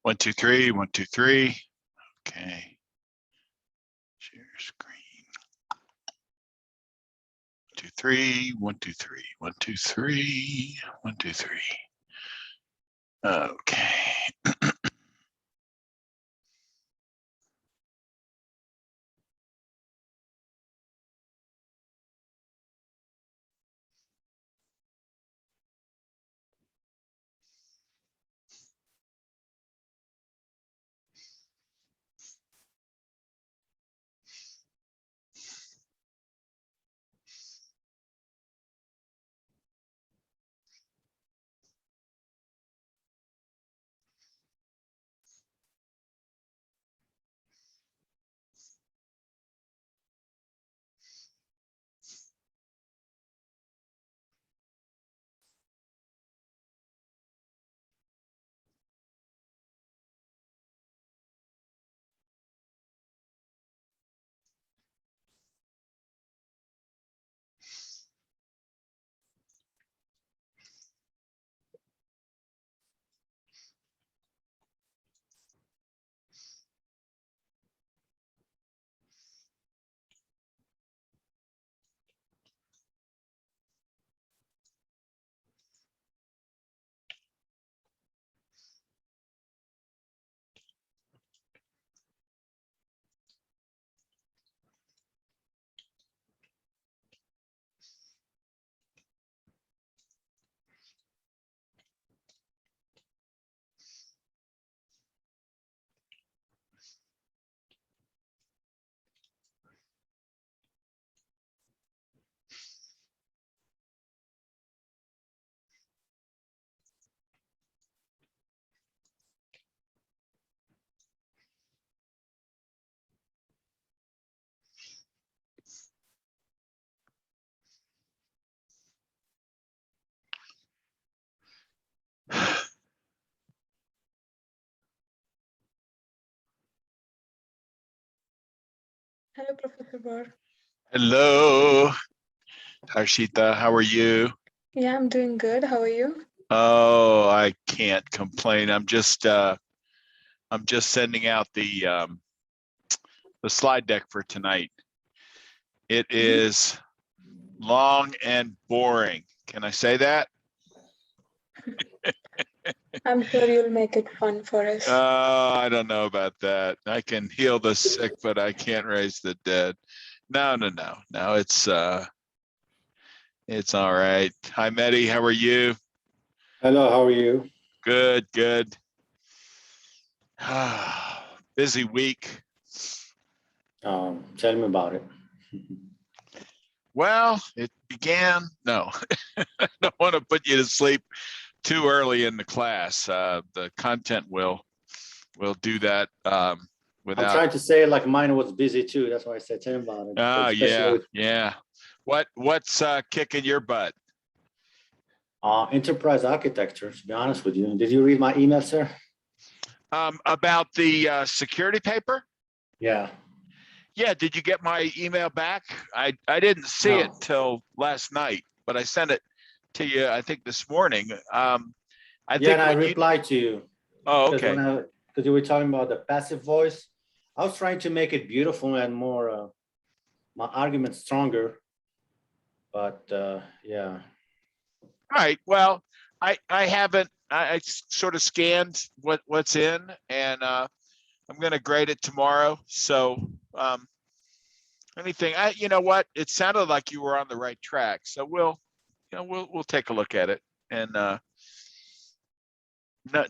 One, two, three, 1, 2, 3. Okay. Share screen. 2, 3, 1, 2, 3, 1, 2, 3, 1, 2, 3. Okay. Hello, Professor Bar. Hello, Harshita. How are you? Yeah, I'm doing good. How are you? Oh, I can't complain. I'm just sending out the slide deck for tonight. It is long and boring. Can I say that? I'm sure you'll make it fun for us. I don't know about that. I can heal the sick, but I can't raise the dead. No. It's all right. Hi, Mehdi. How are you? Hello, how are you? Good. Busy week. Tell me about it. Well, it began. No, I don't want to put you to sleep too early in the class. The content will do that without. I'm trying to say it like mine was busy too. That's why I said tell me about it. Oh, yeah. What's kicking your butt? Enterprise architecture, to be honest with you. Did you read my email, sir? About the security paper? Yeah. Yeah, did you get my email back? I didn't see it till last night, but I sent it to you, I think this morning. I replied to you. Oh, okay. Because you were talking about the passive voice. I was trying to make it beautiful and more, my argument stronger. But yeah. All right. Well, I haven't. I sort of scanned what's in, and I'm going to grade it tomorrow. So anything, you know what? It sounded like you were on the right track. So we'll take a look at it, and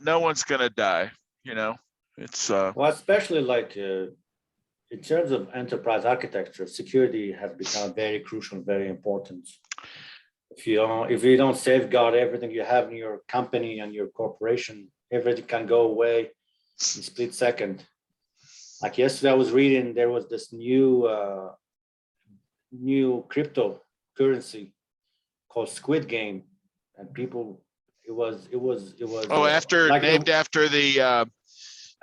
no one's going to die. You know, it's well, especially like in terms of enterprise architecture, security has become very crucial, very important. If you don't safeguard everything you have in your company and your corporation, everything can go away in a split second. Like yesterday, I was reading there was this new cryptocurrency called Squid Game, and people it was. Oh, named after the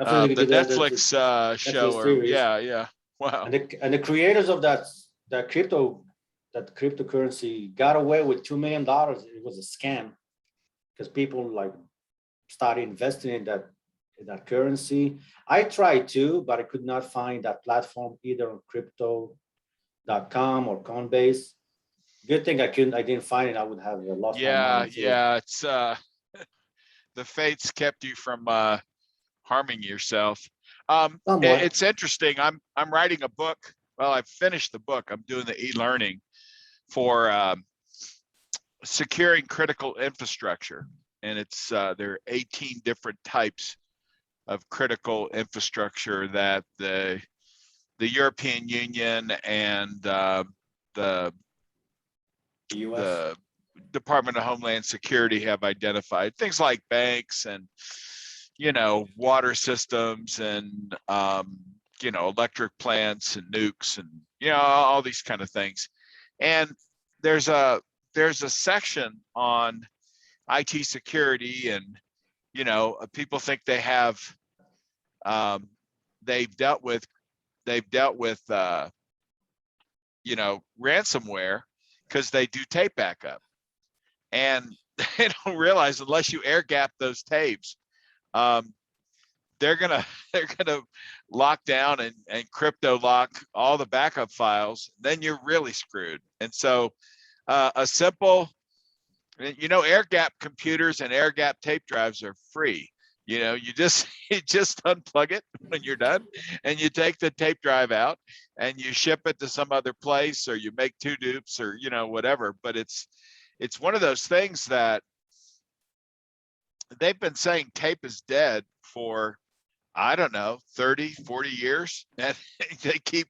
Netflix show, or series. Yeah. Wow. And the creators of that cryptocurrency got away with $2 million. It was a scam because people like started investing in that that currency. I tried to, but I could not find that platform either on crypto.com or Coinbase. Good thing I didn't find it. I would have lost my mind. Yeah, it's the fates kept you from harming yourself. Somewhat. It's interesting. I'm writing a book. Well, I've finished the book. I'm doing the e-learning for securing critical infrastructure, and it's there are 18 different types of critical infrastructure that the European Union and the US. Department of Homeland Security have identified. Things like banks and water systems and electric plants and nukes and all these kind of things. And there's a section on IT security, and people think they have they've dealt with ransomware because they do tape backup, and they don't realize unless you air gap those tapes, they're gonna lock down and crypto lock all the backup files. Then you're really screwed. And so a simple, air gap computers and air gap tape drives are free. You just unplug it when you're done, and you take the tape drive out and you ship it to some other place, or you make 2 dupes, or whatever. But it's one of those things that they've been saying tape is dead for, I don't know, 30, 40 years. And they keep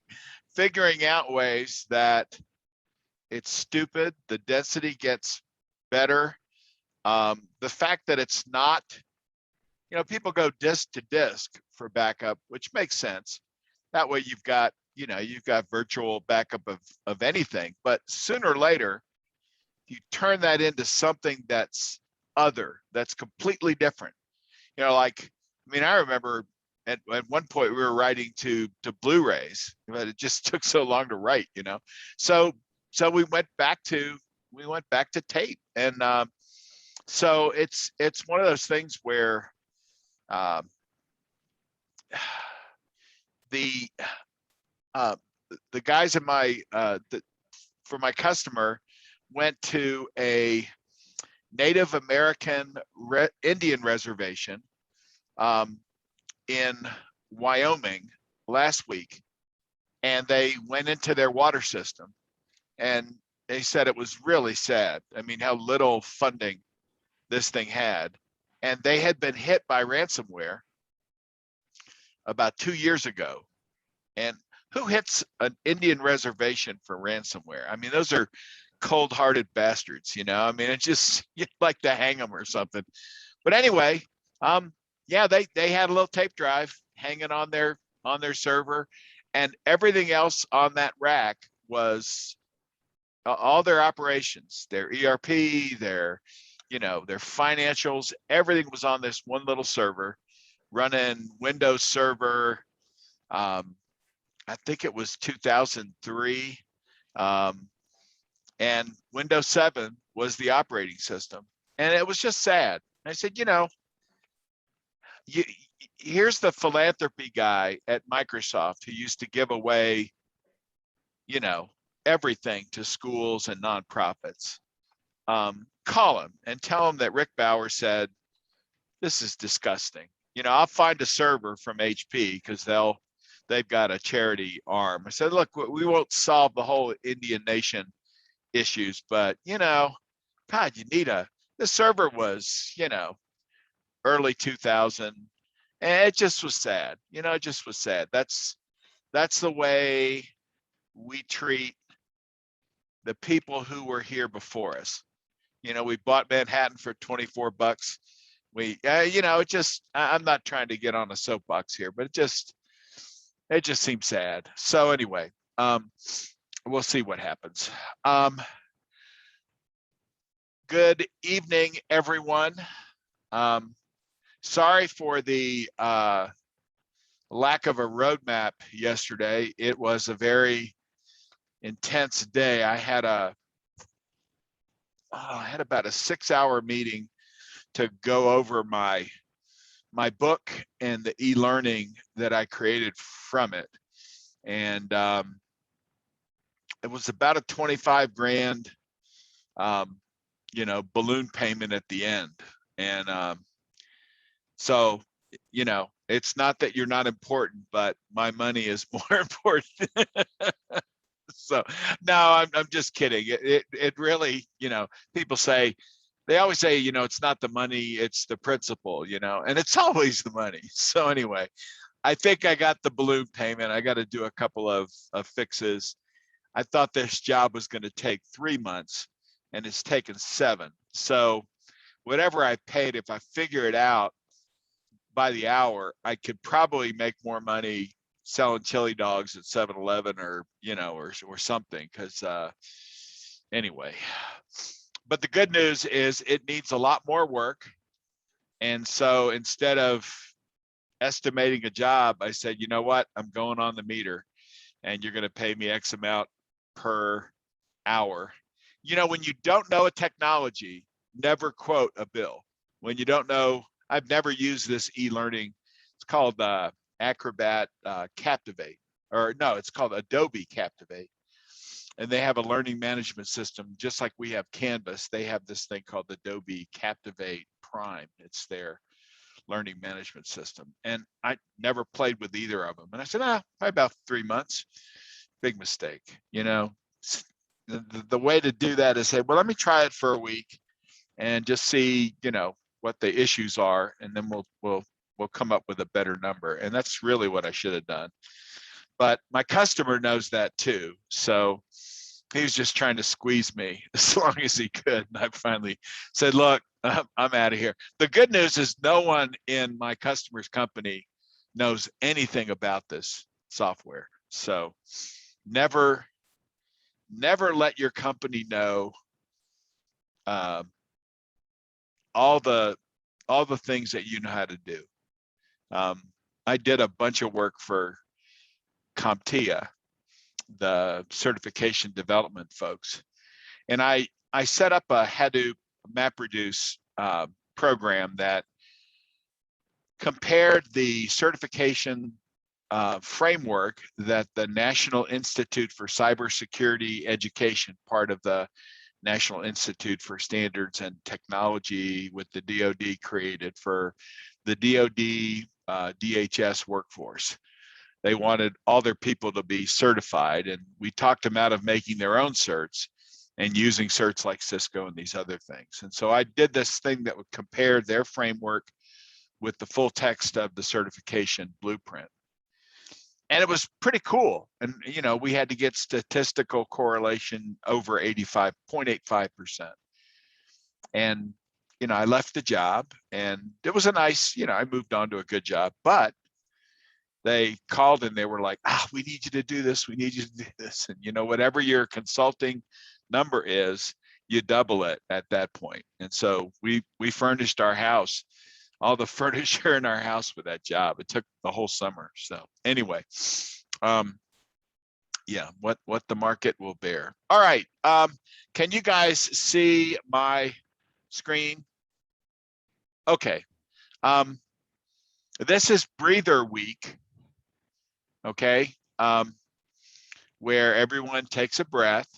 figuring out ways that it's stupid. The density gets better. The fact that it's not, people go disk to disk for backup, which makes sense. That way you've got virtual backup of anything. But sooner or later, you turn that into something that's that's completely different. I remember at one point we were writing to Blu-rays, but it just took so long to write, So we went back to tape. And so it's one of those things where the guys in for my customer went to a Native American Indian reservation in Wyoming last week, and they went into their water system, and they said it was really sad. I mean, how little funding this thing had, and they had been hit by ransomware about 2 years ago. And who hits an Indian reservation for ransomware? I mean, those are cold-hearted bastards, it's just, you'd like to hang them or something. But anyway, yeah, they had a little tape drive hanging on their server, and everything else on that rack was all their operations, their ERP, their financials, everything was on this one little server running Windows Server. I think it was 2003. And Windows 7 was the operating system. And it was just sad. And I said, here's the philanthropy guy at Microsoft who used to give away, everything to schools and nonprofits. Call him and tell him that Rick Bauer said, this is disgusting. I'll find a server from HP because they've got a charity arm. I said, look, we won't solve the whole Indian nation issues, but God, you need the server was, early 2000, and it just was sad. It just was sad. That's the way we treat the people who were here before us. We bought Manhattan for $24. I'm not trying to get on a soapbox here, but it just seems sad. So anyway, we'll see what happens. Good evening, everyone. Sorry for the lack of a roadmap yesterday. It was a very intense day. I had about a 6-hour meeting to go over my my book and the e-learning that I created from it. And it was about a 25 grand, you know, balloon payment at the end. And so, you know, it's not that you're not important, but my money is more important. So no, I'm just kidding. It really, you know, people say, they always say, you know, it's not the money, it's the principle, you know, and it's always the money. So anyway, I think I got the balloon payment. I got to do a couple of fixes. I thought this job was going to take 3 months and it's taken 7. So whatever I paid, if I figure it out by the hour, I could probably make more money selling chili dogs at 7-Eleven or, you know, or something. Cause anyway, but the good news is it needs a lot more work. And so instead of estimating a job, I said, you know what, I'm going on the meter and you're going to pay me X amount per hour. You know, when you don't know a technology, never quote a bill. When you don't know, I've never used this e-learning. It's called Acrobat Captivate, or no, it's called Adobe Captivate. And they have a learning management system, just like we have Canvas. They have this thing called Adobe Captivate Prime. It's their learning management system. And I never played with either of them. And I said, probably about 3 months. Big mistake. You know, the way to do that is say, well, let me try it for a week and just see, you know, what the issues are, and then we'll come up with a better number. And that's really what I should have done. But my customer knows that too. So he was just trying to squeeze me as long as he could. And I finally said, look, I'm out of here. The good news is no one in my customer's company knows anything about this software. So never let your company know all the things that you know how to do. I did a bunch of work for CompTIA, the certification development folks, and I set up a Hadoop MapReduce program that compared the certification framework that the National Institute for Cybersecurity Education, part of the National Institute for Standards and Technology with the DoD, created for the DoD DHS workforce. They wanted all their people to be certified, and we talked them out of making their own certs and using certs like Cisco and these other things. And so I did this thing that would compare their framework with the full text of the certification blueprint. And it was pretty cool. And, you know, we had to get statistical correlation over 0.85%. And, you know, I left the job and it was a nice, you know, I moved on to a good job, but they called and they were like, we need you to do this. We need you to do this. And, you know, whatever your consulting number is, you double it at that point. And so we furnished our house, all the furniture in our house with that job. It took the whole summer. So anyway, yeah, what the market will bear. All right. Can you guys see my screen? Okay. This is breather week. Okay. Where everyone takes a breath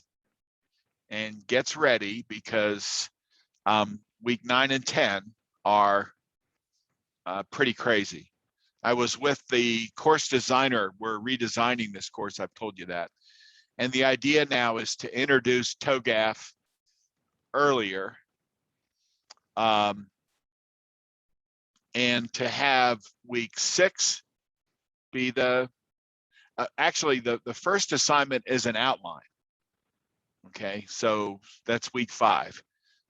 and gets ready, because week 9 and 10 are pretty crazy. I was with the course designer. We're redesigning this course. I've told you that. And the idea now is to introduce TOGAF earlier, and to have week 6 be the, actually the first assignment is an outline. Okay, so that's week 5.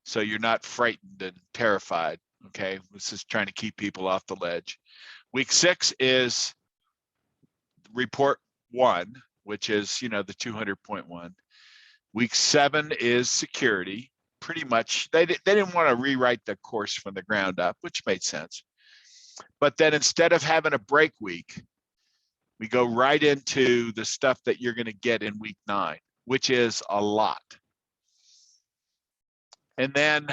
So you're not frightened and terrified. Okay, this is trying to keep people off the ledge. Week 6 is report 1, which is, you know, the 200.1. Week 7 is security. Pretty much, they didn't want to rewrite the course from the ground up, which made sense. But then instead of having a break week, we go right into the stuff that you're going to get in week 9, which is a lot. And then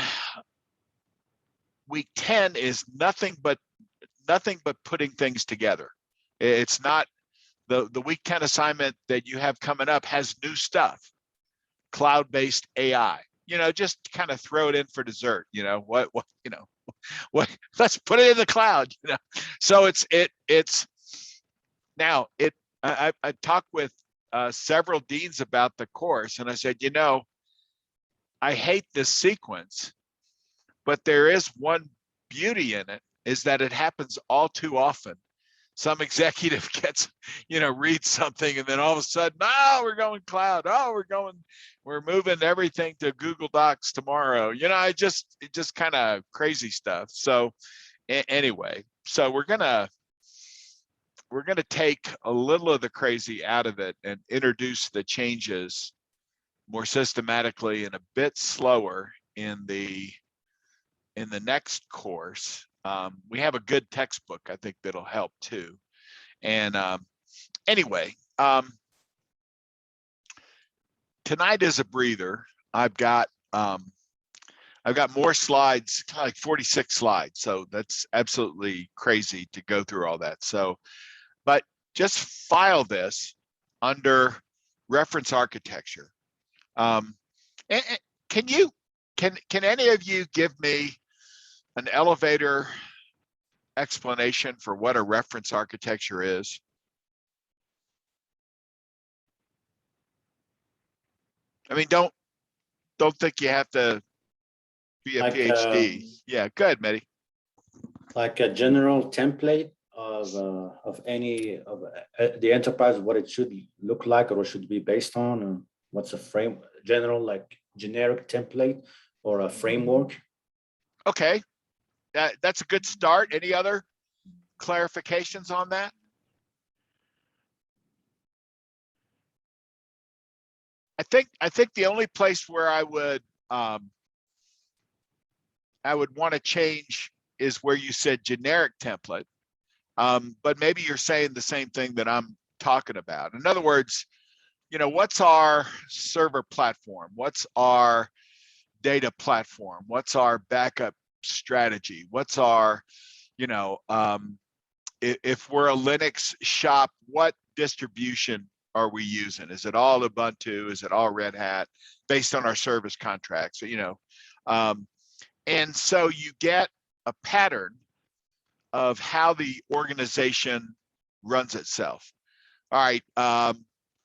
week 10 is nothing nothing but putting things together. It's not the week 10 assignment that you have coming up has new stuff, cloud-based AI. Just kind of throw it in for dessert. What let's put it in the cloud. So it's now I talked with several deans about the course, and I said, I hate this sequence, but there is one beauty in it, is that it happens all too often. Some executive gets, reads something, and then all of a sudden, we're going cloud. We're moving everything to Google Docs tomorrow. It just kind of crazy stuff. So anyway, so we're gonna take a little of the crazy out of it and introduce the changes more systematically and a bit slower in the next course. We have a good textbook, I think, that'll help too. And anyway, tonight is a breather. I've got more slides, like 46 slides. So that's absolutely crazy to go through all that. So, but just file this under reference architecture. And can any of you give me an elevator explanation for what a reference architecture is? I mean, don't think you have to be a PhD. Yeah, go ahead, Mehdi. Like a general template of any of the enterprise, what it should look like or what should be based on, or what's a generic template or a framework. Okay, that's a good start. Any other clarifications on that? I think the only place where I would want to change is where you said generic template, but maybe you're saying the same thing that I'm talking about. In other words, what's our server platform? What's our data platform? What's our backup strategy? What's our, if we're a Linux shop, what distribution are we using? Is it all Ubuntu? Is it all Red Hat based on our service contracts? And so you get a pattern of how the organization runs itself. All right,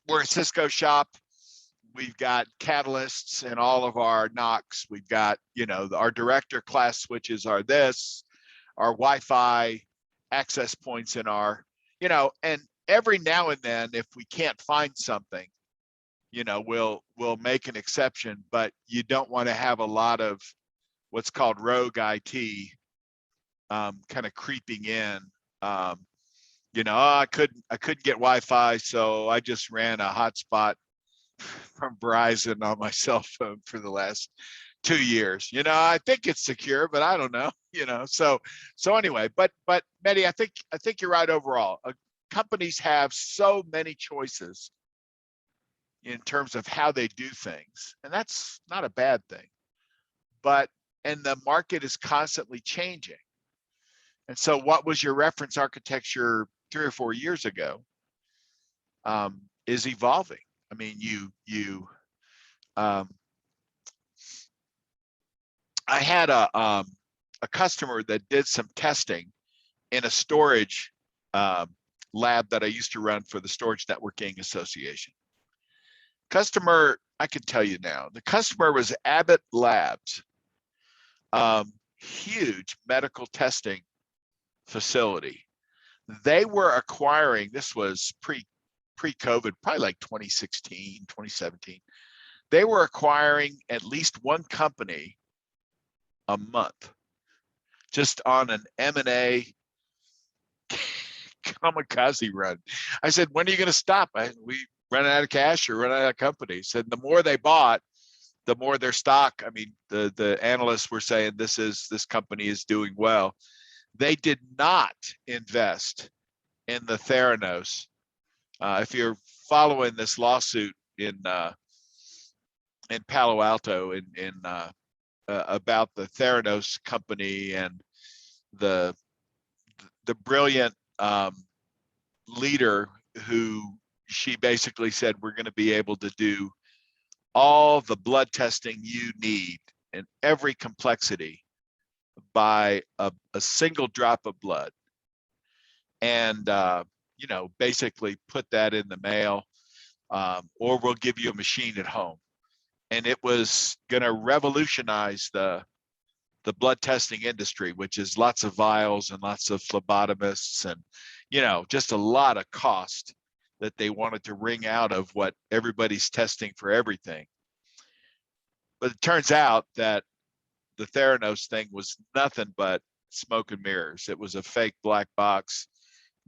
we're a Cisco shop. We've got catalysts in all of our NOCs. We've got, our director class switches are this, our Wi-Fi access points in our, and every now and then, if we can't find something, we'll make an exception, but you don't want to have a lot of what's called rogue IT kind of creeping in. I couldn't get Wi-Fi, so I just ran a hotspot from Verizon on my cell phone for the last 2 years. I think it's secure, but I don't know. So anyway, but Mehdi, I think you're right overall. Companies have so many choices in terms of how they do things, and that's not a bad thing. And the market is constantly changing. And so what was your reference architecture 3 or 4 years ago is evolving. I mean, I had a customer that did some testing in a storage lab that I used to run for the Storage Networking Association. Customer, I can tell you now, the customer was Abbott Labs, huge medical testing facility. They were acquiring, this was pre-COVID, probably like 2016, 2017. They were acquiring at least one company a month, just on an M&A kamikaze run. I said, when are you going to stop? We run out of cash or run out of companies. And the more they bought, the more their stock. I mean, the analysts were saying this company is doing well. They did not invest in the Theranos. If you're following this lawsuit in Palo Alto about the Theranos company and the the brilliant leader who she basically said, we're going to be able to do all the blood testing you need in every complexity by a single drop of blood. And, you know, basically put that in the mail, or we'll give you a machine at home. And it was going to revolutionize the blood testing industry, which is lots of vials and lots of phlebotomists and, you know, just a lot of cost that they wanted to wring out of what everybody's testing for everything. But it turns out that the Theranos thing was nothing but smoke and mirrors. It was a fake black box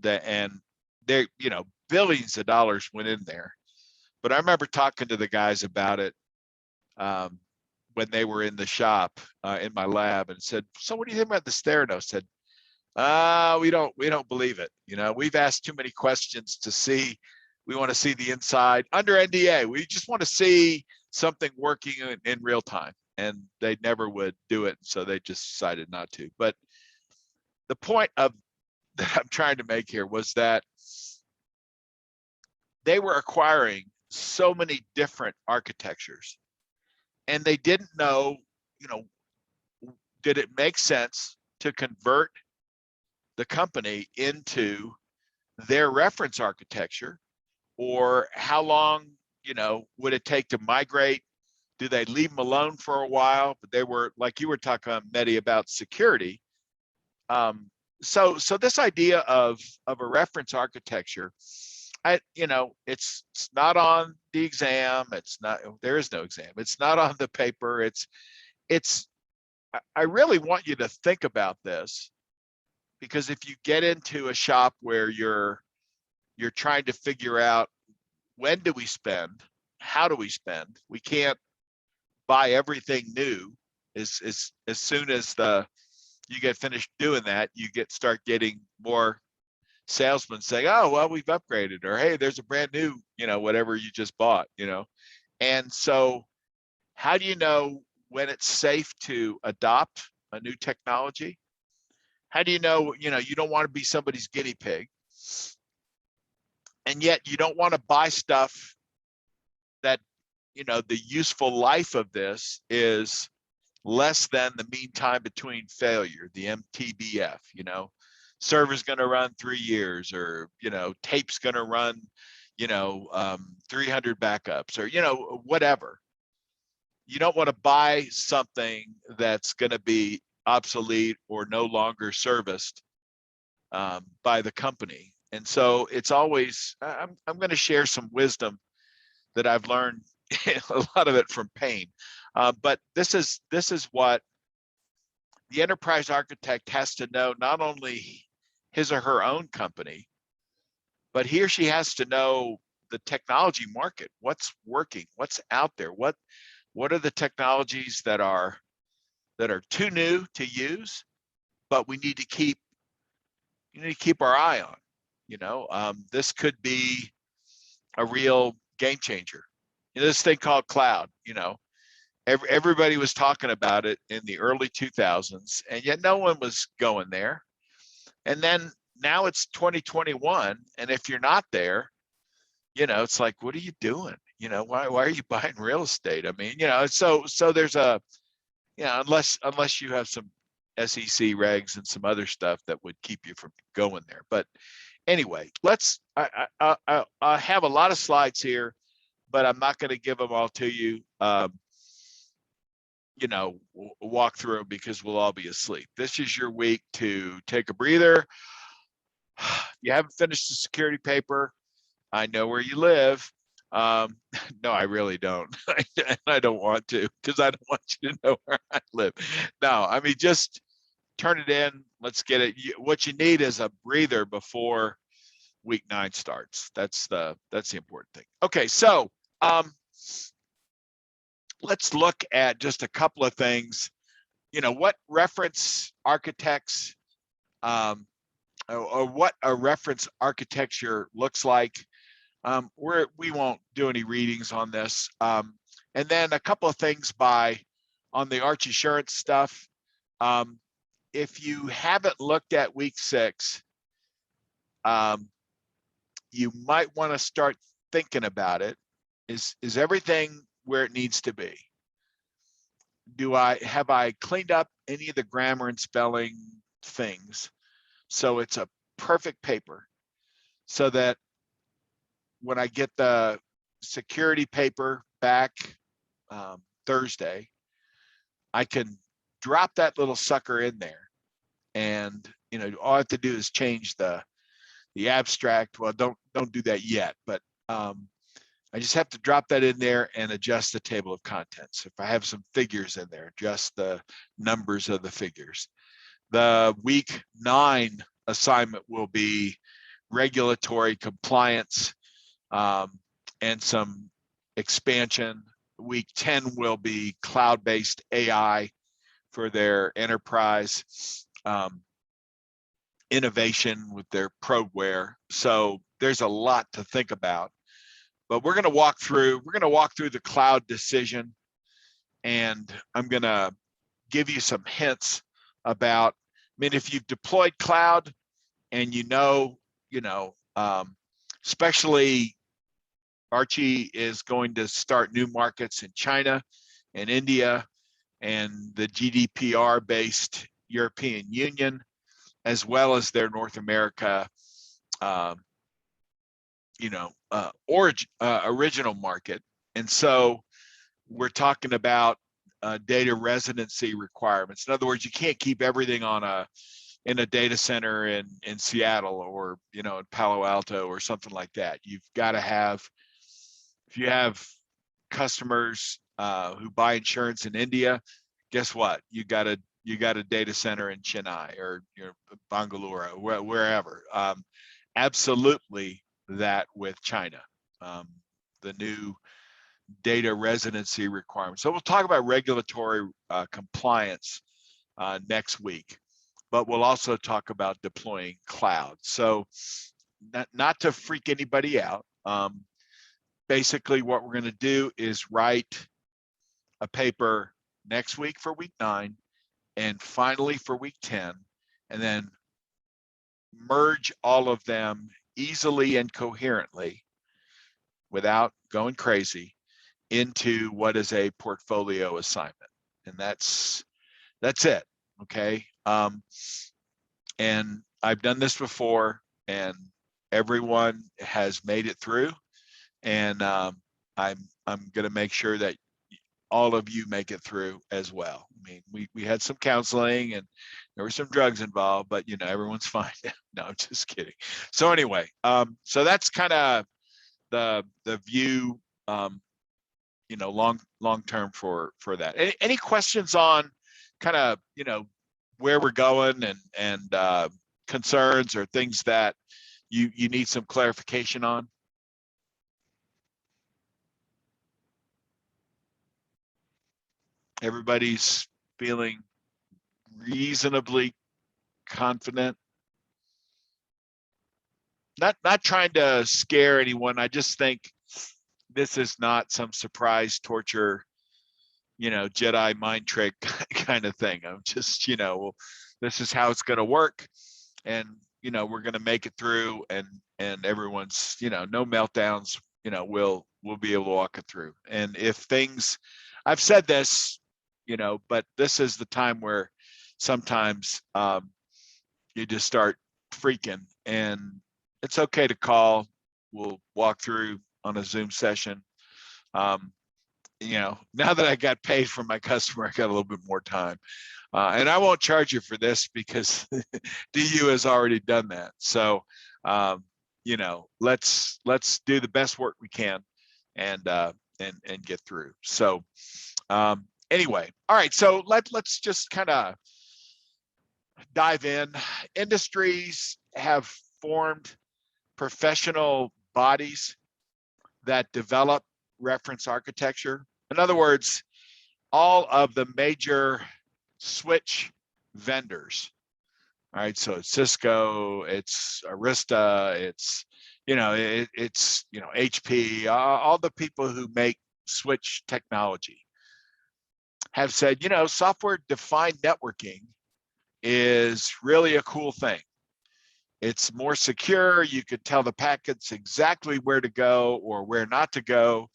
and there, you know, billions of dollars went in there. But I remember talking to the guys about it when they were in the shop in my lab, and said, so what do you think about the Theranos? Said, we don't believe it. You know, we've asked too many questions to see. We want to see the inside under NDA. We just want to see something working in real time, and they never would do it. So they just decided not to. But the point of that I'm trying to make here was that they were acquiring so many different architectures, and they didn't know, you know, did it make sense to convert the company into their reference architecture, or how long, you know, would it take to migrate? Do they leave them alone for a while? But they were, like you were talking, Mehdi, about security. So this idea of a reference architecture, you know, it's not on the exam. It's not, there is no exam. It's not on the paper. I really want you to think about this, because if you get into a shop where you're trying to figure out, when do we spend? How do we spend? We can't buy everything new. As soon as you get finished doing that, you start getting more salesmen saying, oh, well, we've upgraded, or hey, there's a brand new, you know, whatever you just bought, you know. And so how do you know when it's safe to adopt a new technology? How do you know, you don't want to be somebody's guinea pig, and yet you don't want to buy stuff that, you know, the useful life of this is less than the mean time between failure, the MTBF, you know. Server's going to run 3 years, or, you know, tape's going to run, 300 backups, or, you know, whatever. You don't want to buy something that's going to be obsolete or no longer serviced by the company. And so it's always, I'm going to share some wisdom that I've learned, a lot of it from pain. But this is what the enterprise architect has to know, not only his or her own company, but he or she has to know the technology market, what's working, what's out there, what are the technologies that are too new to use, but we need to keep our eye on. You know, this could be a real game changer. You know, this thing called cloud, you know, everybody was talking about it in the early 2000s, and yet no one was going there. And then now it's 2021, and if you're not there, you know, it's like, what are you doing? You know, why are you buying real estate? I mean, you know, so there's a, you know, unless you have some SEC regs and some other stuff that would keep you from going there. But anyway, I have a lot of slides here, but I'm not going to give them all to you. You know, walk through them because we'll all be asleep. This is your week to take a breather. You haven't finished the security paper. I know where you live. No, I really don't. I don't want to, because I don't want you to know where I live. No, I mean, just turn it in. Let's get it. What you need is a breather before week 9 starts. That's the important thing. Okay, so let's look at just a couple of things. You know, what reference architects or what a reference architecture looks like. We won't do any readings on this. And then a couple of things on the Arch Assurance stuff. If you haven't looked at week 6, you might want to start thinking about it. Is everything where it needs to be? Have I cleaned up any of the grammar and spelling things so it's a perfect paper, so that when I get the security paper back Thursday, I can drop that little sucker in there, and all I have to do is change the abstract. Well, don't do that yet, but I just have to drop that in there and adjust the table of contents. If I have some figures in there, adjust the numbers of the figures. The week 9 assignment will be regulatory compliance and some expansion. Week 10 will be cloud-based AI for their enterprise innovation with their probeware. So there's a lot to think about. But we're going to walk through the cloud decision, and I'm going to give you some hints about, if you've deployed cloud and especially Archie is going to start new markets in China and India and the GDPR-based European Union, as well as their North America original market. And so we're talking about data residency requirements. In other words, you can't keep everything in a data center in Seattle or in Palo Alto or something like that. You've got to have, if you have customers who buy insurance in India, guess what? You got a data center in Chennai or Bangalore, wherever. Absolutely that with China, the new data residency requirements. So we'll talk about regulatory compliance next week, but we'll also talk about deploying cloud. So not to freak anybody out. Basically what we're going to do is write a paper next week for week 9 and finally for week 10, and then merge all of them easily and coherently without going crazy into what is a portfolio assignment. And that's it. Okay. And I've done this before and everyone has made it through, and I'm going to make sure that all of you make it through as well. We had some counseling and there were some drugs involved, but everyone's fine. No, I'm just kidding. So anyway, so that's kind of the view, long term for that. Any questions on kind of where we're going and concerns or things that you need some clarification on? Everybody's feeling reasonably confident. Not trying to scare anyone. I just think this is not some surprise torture, Jedi mind trick kind of thing. I'm just, this is how it's going to work, and we're going to make it through, and everyone's, no meltdowns. We'll be able to walk it through. And if things, I've said this, but this is the time where sometimes you just start freaking, and it's okay to call. We'll walk through on a Zoom session. Now that I got paid from my customer, I got a little bit more time. And I won't charge you for this because DU has already done that. So, let's do the best work we can and get through. So, anyway, all right. So let's just kind of dive in. Industries have formed professional bodies that develop reference architecture. In other words, all of the major switch vendors. All right, so it's Cisco, it's Arista, it's HP, all the people who make switch technology have said, software-defined networking is really a cool thing. It's more secure. You could tell the packets exactly where to go or where not to go.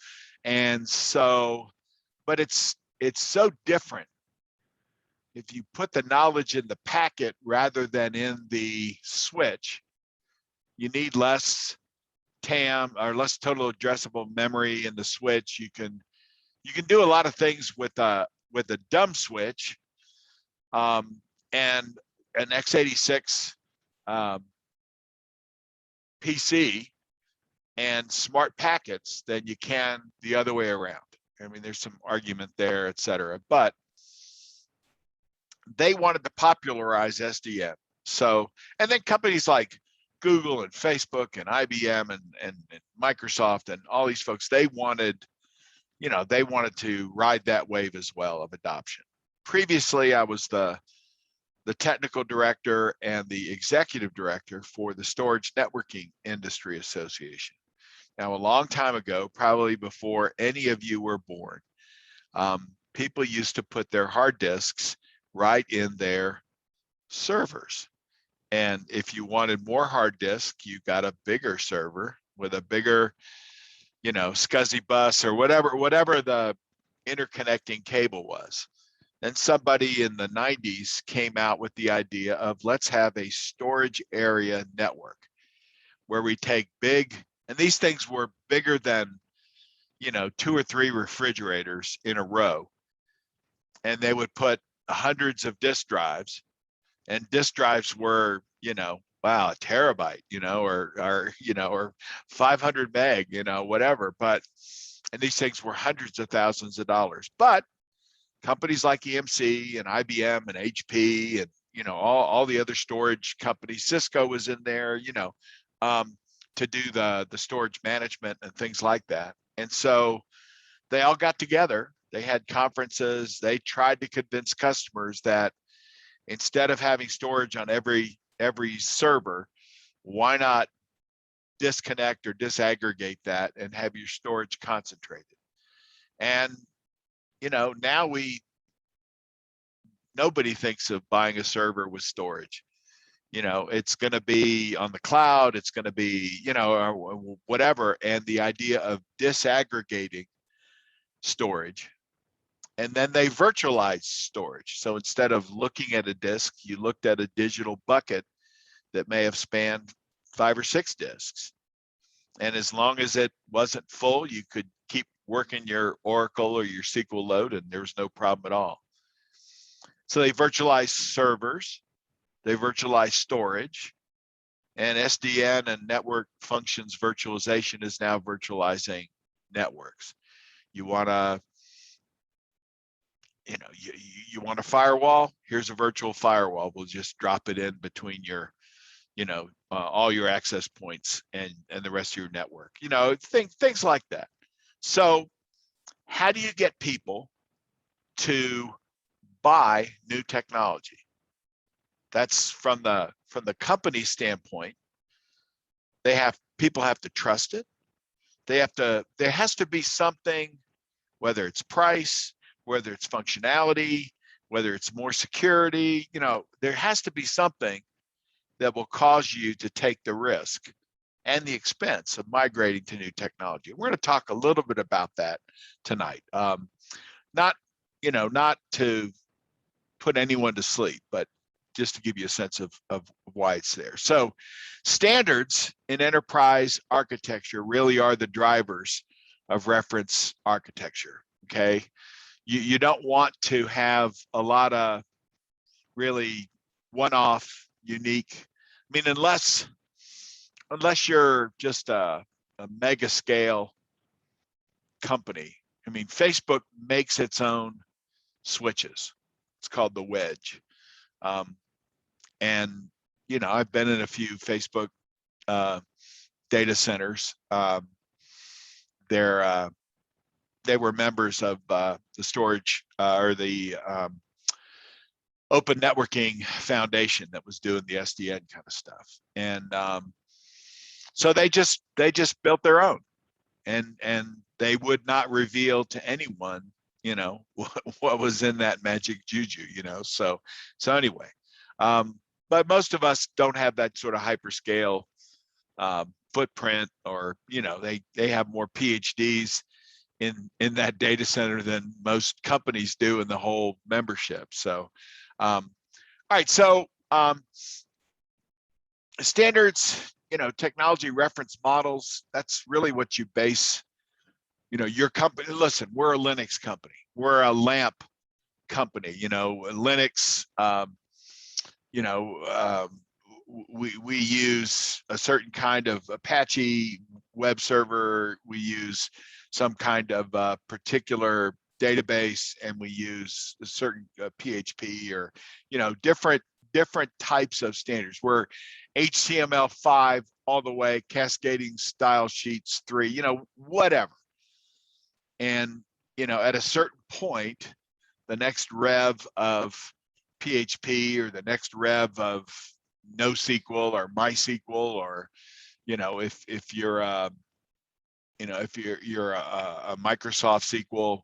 And so, but it's so different. If you put the knowledge in the packet rather than in the switch, you need less TAM or less total addressable memory in the switch. You can do a lot of things with a dumb switch, and an x86 PC and smart packets than you can the other way around. I mean, there's some argument there, et cetera, but they wanted to popularize SDN. So, and then companies like Google and Facebook and IBM and Microsoft and all these folks, they wanted to ride that wave as well of adoption. Previously, I was the technical director and the executive director for the Storage Networking Industry Association. Now, a long time ago, probably before any of you were born, people used to put their hard disks right in their servers. And if you wanted more hard disk, you got a bigger server with a bigger, SCSI bus or whatever the interconnecting cable was. Then somebody in the 90s came out with the idea of let's have a storage area network where we take big, and these things were bigger than, 2 or 3 refrigerators in a row. And they would put hundreds of disk drives, and disk drives were, wow, a terabyte, or 500 meg, whatever. But, and these things were hundreds of thousands of dollars. But companies like EMC and IBM and HP and, all the other storage companies, Cisco was in there, to do the storage management and things like that. And so they all got together. They had conferences. They tried to convince customers that instead of having storage on every server, why not disconnect or disaggregate that and have your storage concentrated? And now nobody thinks of buying a server with storage. It's going to be on the cloud, it's going to be, or whatever. And the idea of disaggregating storage, and then they virtualized storage. So instead of looking at a disk, you looked at a digital bucket that may have spanned 5 or 6 disks. And as long as it wasn't full, you could keep working your Oracle or your SQL load, and there was no problem at all. So they virtualized servers, they virtualized storage, and SDN and network functions virtualization is now virtualizing networks. You want to, you want a firewall, here's a virtual firewall. We'll just drop it in between your, all your access points and the rest of your network, things like that. So how do you get people to buy new technology? That's from the company standpoint. People have to trust it. There has to be something, whether it's price, whether it's functionality, whether it's more security, there has to be something that will cause you to take the risk and the expense of migrating to new technology. We're going to talk a little bit about that tonight. Not to put anyone to sleep, but just to give you a sense of why it's there. So standards in enterprise architecture really are the drivers of reference architecture, okay? You don't want to have a lot of really one-off, unique, I mean, unless you're just a mega scale company. I mean, Facebook makes its own switches. It's called the wedge. And, I've been in a few Facebook data centers. They were members of the storage or the Open Networking Foundation that was doing the SDN kind of stuff. And so they just built their own, and they would not reveal to anyone, what was in that magic juju, so anyway, but most of us don't have that sort of hyperscale footprint, or they have more PhDs in that data center than most companies do in the whole membership. So all right, so standards, technology reference models, that's really what you base your company. Listen, we're a Linux company, we're a LAMP company, Linux, we use a certain kind of Apache web server, we use some kind of particular database, and we use a certain PHP, or different types of standards. We're HTML5 all the way, cascading style sheets 3, whatever. And at a certain point, the next rev of PHP, or the next rev of NoSQL or MySQL, or if you're if you're a Microsoft SQL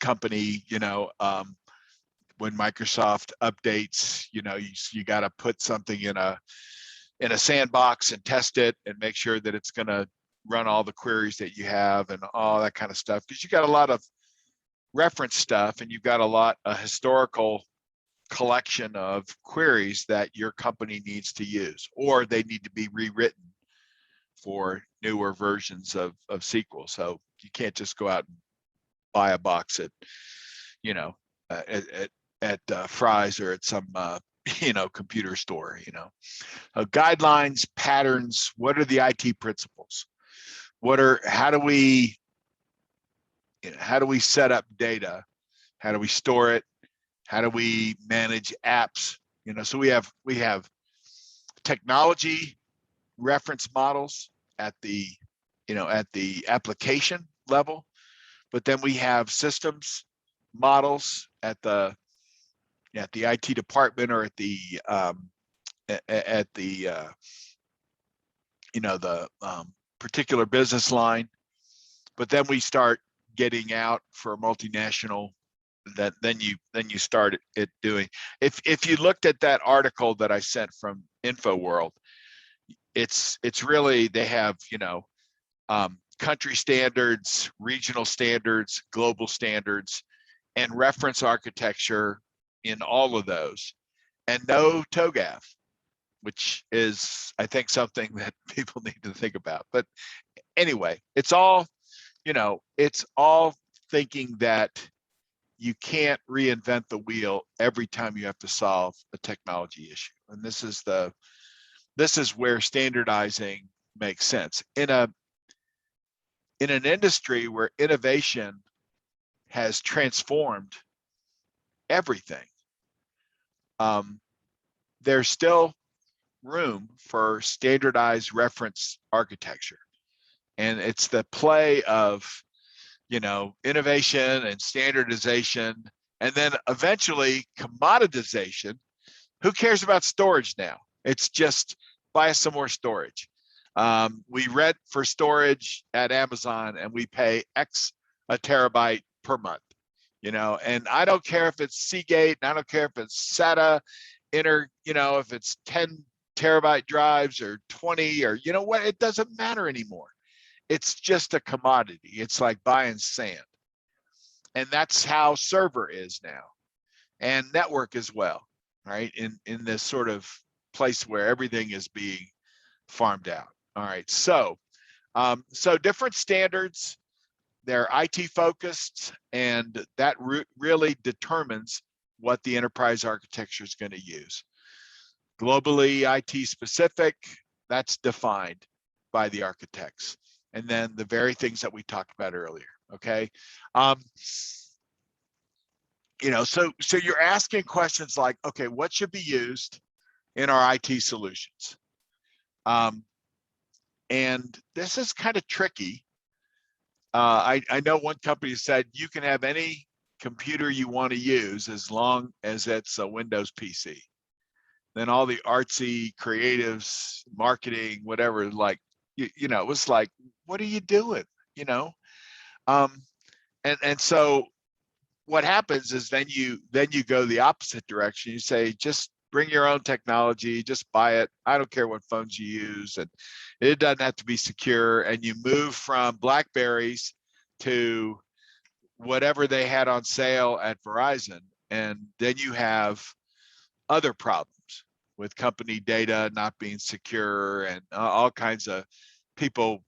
company, when Microsoft updates, you got to put something in a sandbox and test it and make sure that it's going to run all the queries that you have and all that kind of stuff, because you got a lot of reference stuff, and you've got a historical collection of queries that your company needs to use, or they need to be rewritten for newer versions of SQL. So you can't just go out and buy a box at Fry's or at some computer store. Guidelines, patterns. What are the IT principles? How do we set up data? How do we store it? How do we manage apps? So we have technology reference models at the application level, but then we have systems models at the IT department, or at the particular business line. But then we start getting out for a multinational, that then you start it doing. If you looked at that article that I sent from InfoWorld, it's really, they have country standards, regional standards, global standards, and reference architecture in all of those, and no TOGAF, which is, I think, something that people need to think about. But anyway, it's all thinking that you can't reinvent the wheel every time you have to solve a technology issue. And this is where standardizing makes sense. In an industry where innovation has transformed everything, there's still room for standardized reference architecture. And it's the play of innovation and standardization, and then eventually commoditization. Who cares about storage now? It's just buy us some more storage. We rent for storage at Amazon, and we pay X a terabyte per month. And I don't care if it's Seagate, and I don't care if it's SATA, if it's 10 terabyte drives or 20, or what, it doesn't matter anymore. It's just a commodity. It's like buying sand. And that's how server is now, and network as well, right? In this sort of place where everything is being farmed out. All right, so different standards, they're IT focused, and that really determines what the enterprise architecture is going to use. Globally IT specific, that's defined by the architects. And then the very things that we talked about earlier, okay? So you're asking questions like, okay, what should be used in our IT solutions? And this is kind of tricky. I know one company said you can have any computer you want to use as long as it's a Windows PC. Then all the artsy creatives, marketing, whatever, like, it was like, what are you doing? And so what happens is then you go the opposite direction. You say, just bring your own technology, just buy it. I don't care what phones you use, and it doesn't have to be secure. And you move from Blackberries to whatever they had on sale at Verizon, and then you have other problems with company data not being secure and all kinds of people,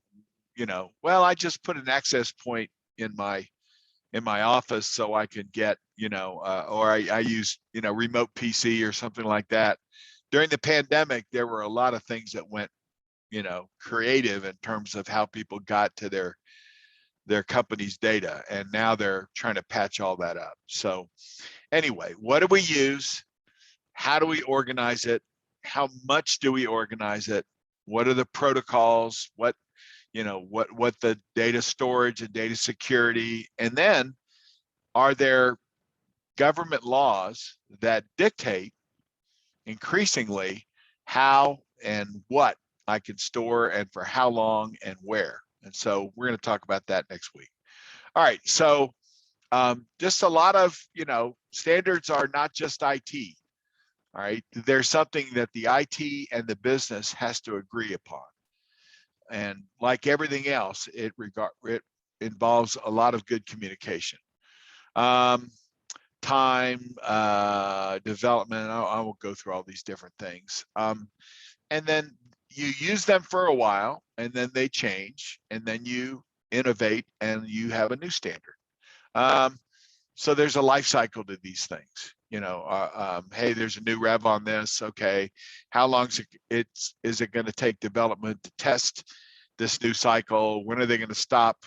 well, I just put an access point in my office so I can get, or I use, remote PC or something like that. During the pandemic, there were a lot of things that went, creative in terms of how people got to their company's data. And now they're trying to patch all that up. So anyway, what do we use? How do we organize it? How much do we organize it? What are the protocols? What the data storage and data security? And then are there government laws that dictate increasingly how and what I can store and for how long and where? And so we're going to talk about that next week. All right, so just a lot of, standards are not just IT. All right, there's something that the IT and the business has to agree upon. And like everything else, it involves a lot of good communication. Time, development, I won't go through all these different things. And then you use them for a while, and then they change, and then you innovate, and you have a new standard. So there's a life cycle to these things. Hey, there's a new rev on this. Okay, how long is it going to take development to test this new cycle? When are they going to stop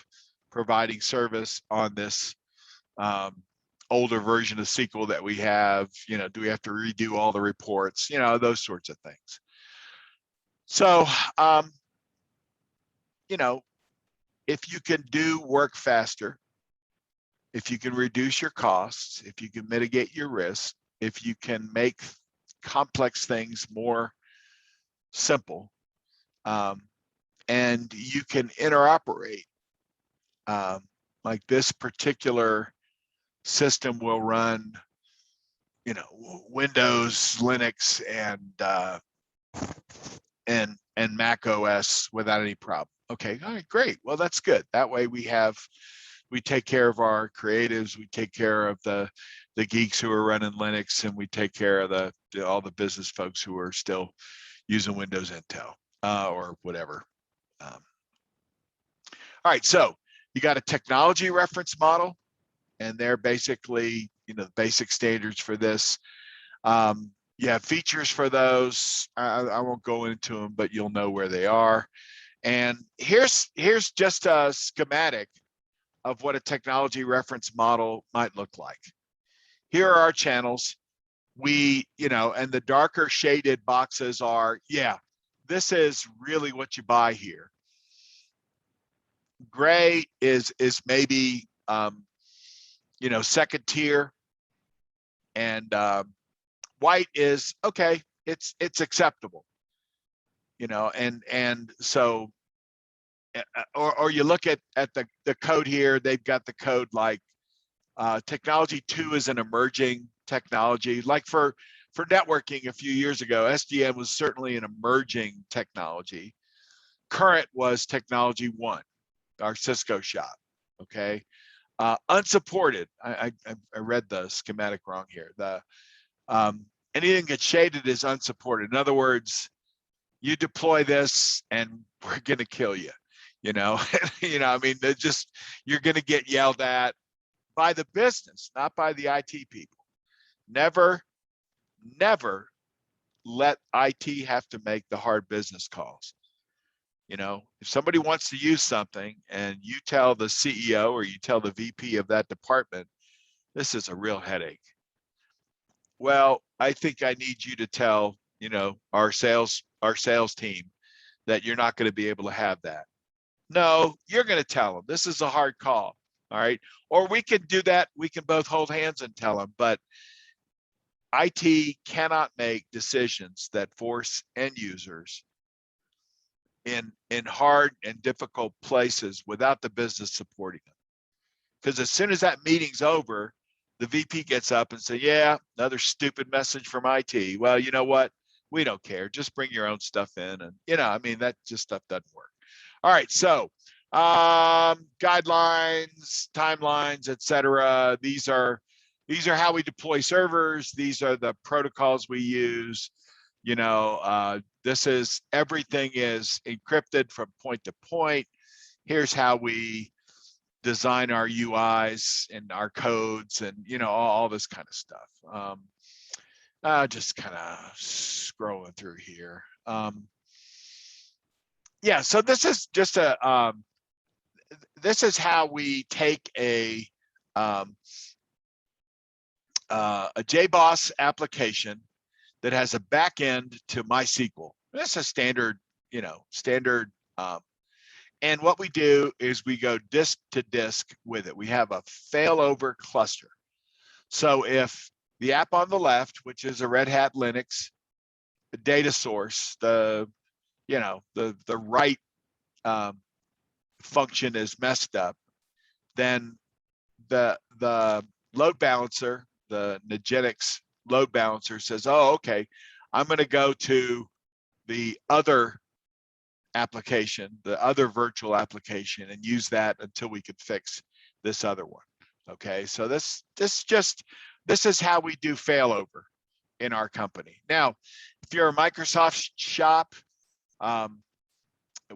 providing service on this older version of SQL that we have? Do we have to redo all the reports? Those sorts of things. So, if you can do work faster, if you can reduce your costs, if you can mitigate your risk, if you can make complex things more simple, and you can interoperate, like this particular system will run, Windows, Linux, and Mac OS without any problem. Okay, all right, great. Well, that's good. That way we take care of our creatives, we take care of the geeks who are running Linux, and we take care of all the business folks who are still using Windows Intel or whatever. All right, so you got a technology reference model, and they're basically, the basic standards for this. You have features for those. I won't go into them, but you'll know where they are. And here's just a schematic of what a technology reference model might look like. Here are our channels. And the darker shaded boxes are, this is really what you buy here. Gray is maybe, second tier, and white is okay. It's acceptable, and so, or you look at the code here. They've got the code like technology 2 is an emerging technology. Like for networking a few years ago, SDN was certainly an emerging technology. Current was technology 1, our Cisco shop. Okay, unsupported. I read the schematic wrong here. Anything that's shaded is unsupported. In other words, you deploy this and we're going to kill you. I mean, you're going to get yelled at by the business, not by the IT people. Never let IT have to make the hard business calls. If somebody wants to use something and you tell the CEO or you tell the VP of that department, this is a real headache. Well, I think I need you to tell, our sales team that you're not going to be able to have that. No, you're going to tell them this is a hard call. All right. Or we can do that. We can both hold hands and tell them, but IT cannot make decisions that force end users in hard and difficult places without the business supporting them. Because as soon as that meeting's over, the VP gets up and say, yeah, another stupid message from IT. Well, you know what? We don't care. Just bring your own stuff in. And, you know, I mean, that just stuff doesn't work. All right. So guidelines, timelines, etc. These are how we deploy servers. These are the protocols we use. You know, everything is encrypted from point to point. Here's how we design our UIs and our codes, and you know, all this kind of stuff. Just kind of scrolling through here. Yeah, so this is just this is how we take a JBoss application that has a back end to MySQL. That's a standard, you know, and what we do is we go disk to disk with it. We have a failover cluster. So if the app on the left, which is a Red Hat Linux data source, the right function is messed up, then the load balancer, the Nginx load balancer says, oh, okay, I'm going to go to the other application, the other virtual application, and use that until we could fix this other one. Okay, so this is how we do failover in our company. Now, if you're a Microsoft shop,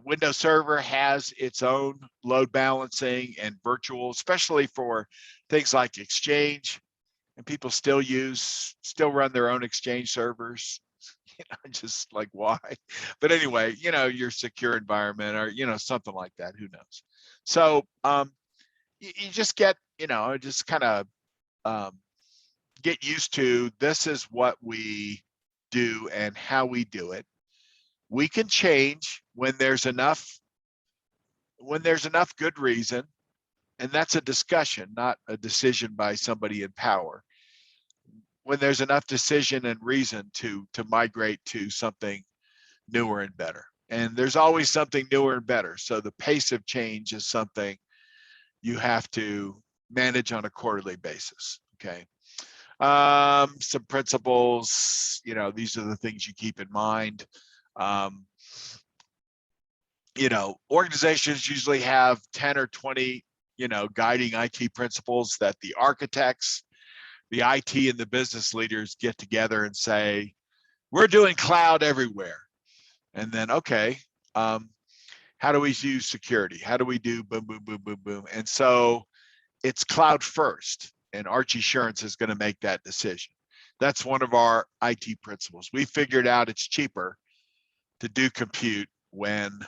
Windows Server has its own load balancing and virtual, especially for things like Exchange, and people still run their own Exchange servers. You know, just like why? But anyway, you know, your secure environment or, you know, something like that, who knows? So you just get, you know, just kind of get used to, this is what we do and how we do it. We can change when there's enough good reason, and that's a discussion, not a decision by somebody in power. When there's enough decision and reason to migrate to something newer and better. And there's always something newer and better. So the pace of change is something you have to manage on a quarterly basis, okay? Some principles, you know, these are the things you keep in mind. You know, organizations usually have 10 or 20, you know, guiding IT principles that the architects, the IT and the business leaders get together and say, we're doing cloud everywhere. And then, okay, how do we use security? How do we do boom, boom, boom, boom, boom? And so it's cloud first, and Archie Assurance is going to make that decision. That's one of our IT principles. We figured out it's cheaper to do compute when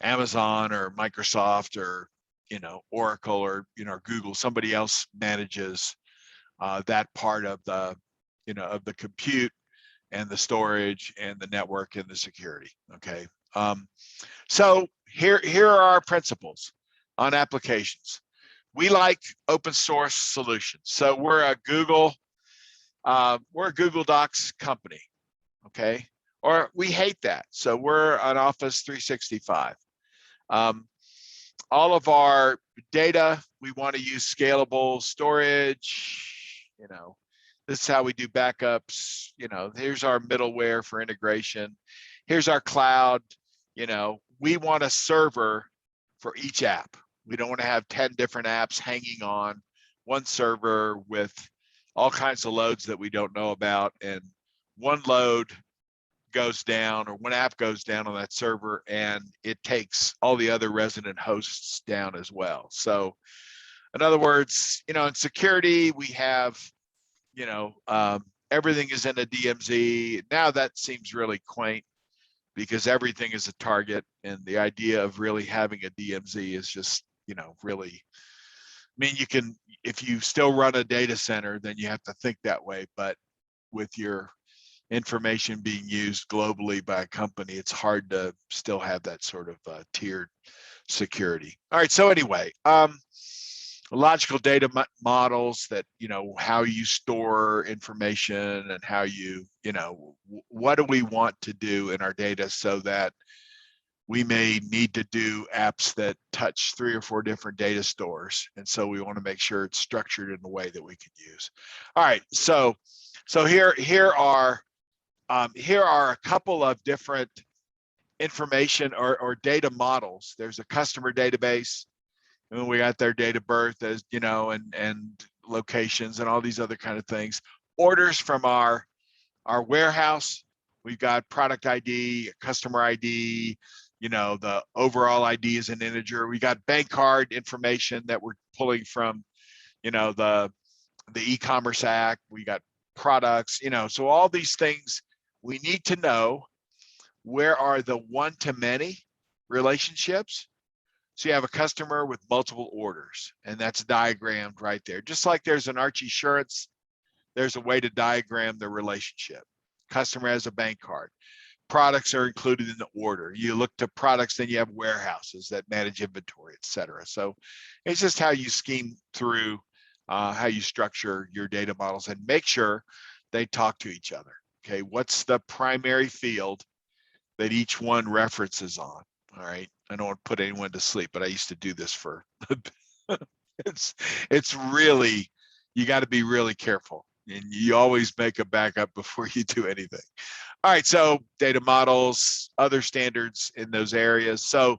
Amazon or Microsoft or, you know, Oracle or, you know, Google, somebody else manages that part of the, you know, of the compute and the storage and the network and the security. Okay. So here are our principles on applications. We like open source solutions. So we're a Google Docs company. Okay. Or we hate that. So we're an Office 365. All of our data, we want to use scalable storage. You know, this is how we do backups. You know, here's our middleware for integration. Here's our cloud. You know, we want a server for each app. We don't want to have 10 different apps hanging on one server with all kinds of loads that we don't know about. And one load goes down, or one app goes down on that server, and it takes all the other resident hosts down as well. So in other words, you know, in security, we have, you know, everything is in a DMZ. Now that seems really quaint because everything is a target, and the idea of really having a DMZ is just, you know, really, I mean, you can, if you still run a data center, then you have to think that way, but with your information being used globally by a company, it's hard to still have that sort of tiered security. All right, so anyway, logical data models that, you know, how you store information and how you know, what do we want to do in our data so that we may need to do apps that touch 3 or 4 different data stores. And so we want to make sure it's structured in a way that we can use. All right, so here are a couple of different information or data models. There's a customer database, and we got their date of birth, as you know, and locations and all these other kind of things. Orders from our warehouse, we've got product ID, customer ID, you know, the overall ID is an integer. We got bank card information that we're pulling from, you know, the e-commerce act. We got products, you know, so all these things we need to know. Where are the one-to-many relationships? So you have a customer with multiple orders, and that's diagrammed right there. Just like there's an Arch Assurance, there's a way to diagram the relationship. Customer has a bank card. Products are included in the order. You look to products, then you have warehouses that manage inventory, et cetera. So it's just how you scheme through how you structure your data models and make sure they talk to each other. Okay, what's the primary field that each one references on? All right, I don't want to put anyone to sleep, but I used to do this for it's really, you got to be really careful, and you always make a backup before you do anything. All right, so data models, other standards in those areas. So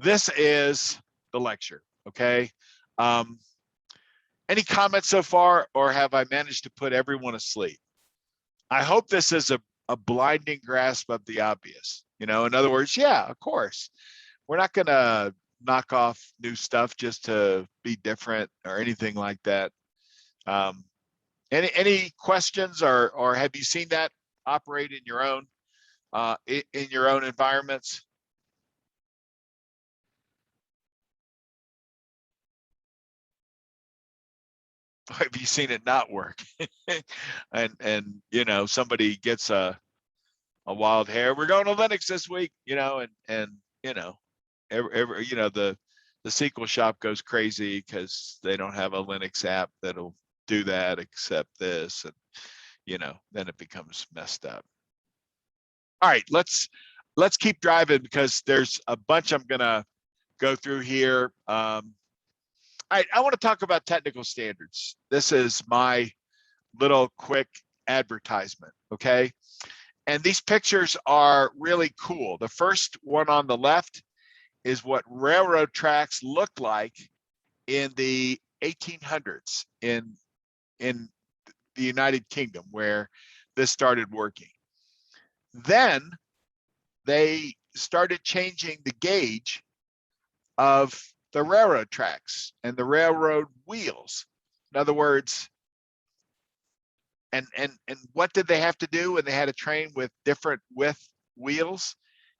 this is the lecture, okay? Any comments so far, or have I managed to put everyone asleep? I hope this is a blinding grasp of the obvious. You know, in other words, yeah, of course, we're not going to knock off new stuff just to be different or anything like that. Any questions, or have you seen that operate in your own environments? Have you seen it not work? and you know, somebody gets a wild hair. We're going to Linux this week, you know, and you know, every you know, the SQL shop goes crazy because they don't have a Linux app that'll do that except this, and you know, then it becomes messed up. All right, let's keep driving because there's a bunch I'm gonna go through here. All right, I want to talk about technical standards. This is my little quick advertisement, okay? And these pictures are really cool. The first one on the left is what railroad tracks looked like in the 1800s in the United Kingdom, where this started working. Then they started changing the gauge of the railroad tracks and the railroad wheels. In other words, and what did they have to do when they had a train with different width wheels,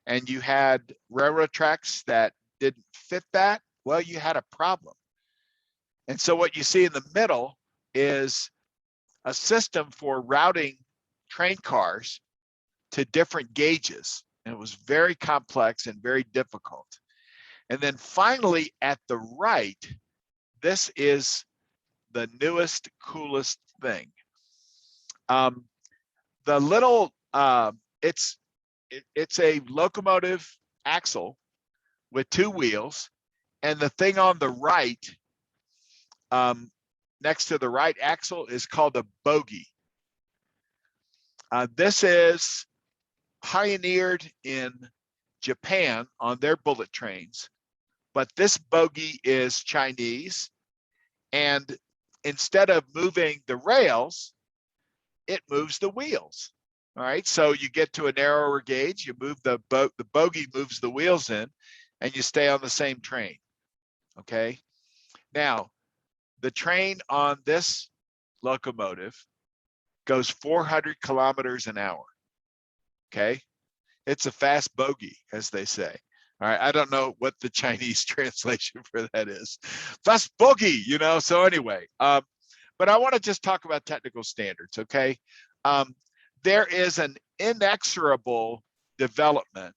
and you had railroad tracks that didn't fit that? Well, you had a problem. And so what you see in the middle is a system for routing train cars to different gauges. And it was very complex and very difficult. And then finally at the right, this is the newest, coolest thing. The little, it's a locomotive axle with 2 wheels, and the thing on the right, next to the right axle, is called a bogie. This is pioneered in Japan on their bullet trains, but this bogie is Chinese, and instead of moving the rails, it moves the wheels. All right, so you get to a narrower gauge, you move the bogie moves the wheels in, and you stay on the same train. Okay, now the train on this locomotive goes 400 kilometers an hour. Okay, it's a fast bogie, as they say. All right, I don't know what the Chinese translation for that is. Fast bogie, you know. So anyway, but I want to just talk about technical standards. Okay, there is an inexorable development,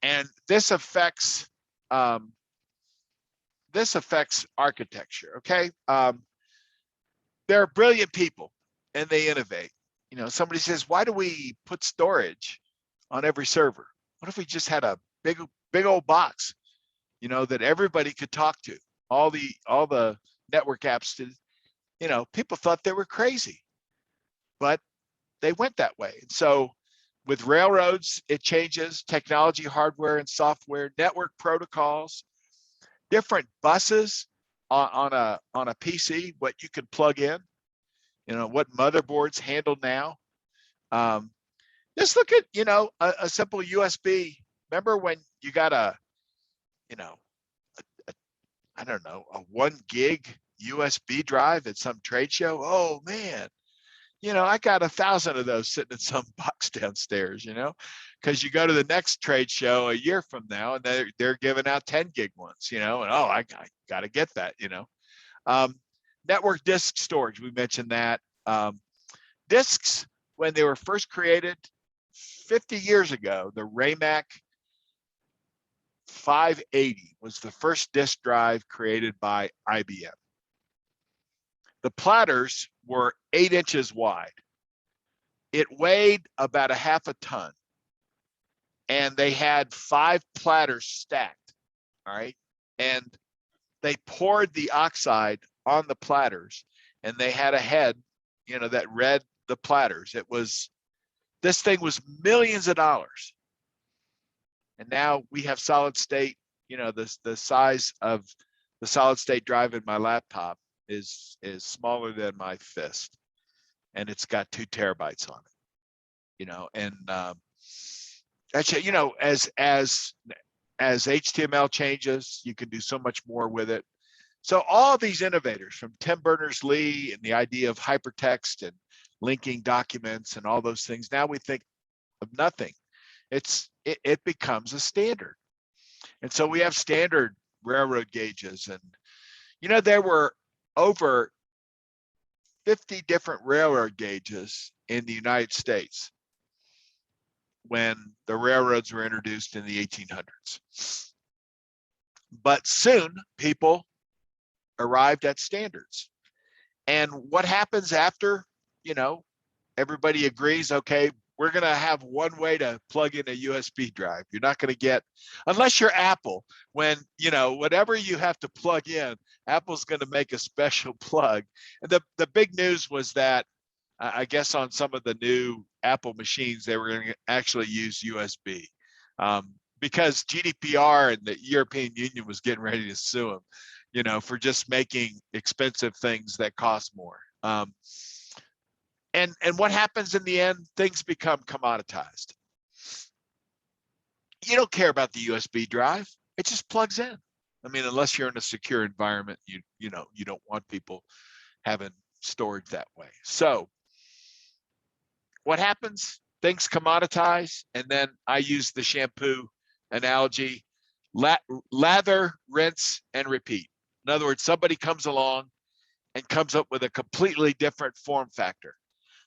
and this affects architecture. Okay, there are brilliant people, and they innovate. You know, somebody says, why do we put storage on every server? What if we just had a big old box, you know, that everybody could talk to? All the network apps did, you know, people thought they were crazy, but they went that way. And so with railroads, it changes technology, hardware and software, network protocols, different buses on a PC, what you can plug in, you know, what motherboards handle now. Just look at, you know, a simple USB. Remember when you got a, you know, I don't know, a 1 gig USB drive at some trade show? Oh man, you know, I got 1,000 of those sitting in some box downstairs, you know, because you go to the next trade show a year from now and they're giving out 10 gig ones, you know, and oh, I got to get that, you know. Network disk storage, we mentioned that. Disks, when they were first created 50 years ago, the Raymac 580 was the first disk drive created by IBM. The platters were 8 inches wide. It weighed about a half a ton. And they had 5 platters stacked, all right? And they poured the oxide on the platters and they had a head, you know, that read the platters. This thing was millions of dollars. And now we have solid state, you know, the size of the solid state drive in my laptop is smaller than my fist, and it's got 2 terabytes on it, you know. And actually, you know, as HTML changes, you can do so much more with it. So all these innovators, from Tim Berners-Lee and the idea of hypertext and linking documents and all those things, now we think of nothing. It becomes a standard. And so we have standard railroad gauges, and you know, there were over 50 different railroad gauges in the United States when the railroads were introduced in the 1800s. But soon people arrived at standards. And what happens after, you know, everybody agrees, okay, we're going to have one way to plug in a USB drive. You're not going to get, unless you're Apple, when, you know, whatever you have to plug in, Apple's going to make a special plug. And the big news was that I guess on some of the new Apple machines, they were going to actually use USB because GDPR and the European Union was getting ready to sue them, you know, for just making expensive things that cost more. And what happens in the end? Things become commoditized. You don't care about the USB drive. It just plugs in. I mean, unless you're in a secure environment, you know, you don't want people having storage that way. So what happens? Things commoditize, and then I use the shampoo analogy: lather, rinse, and repeat. In other words, somebody comes along and comes up with a completely different form factor.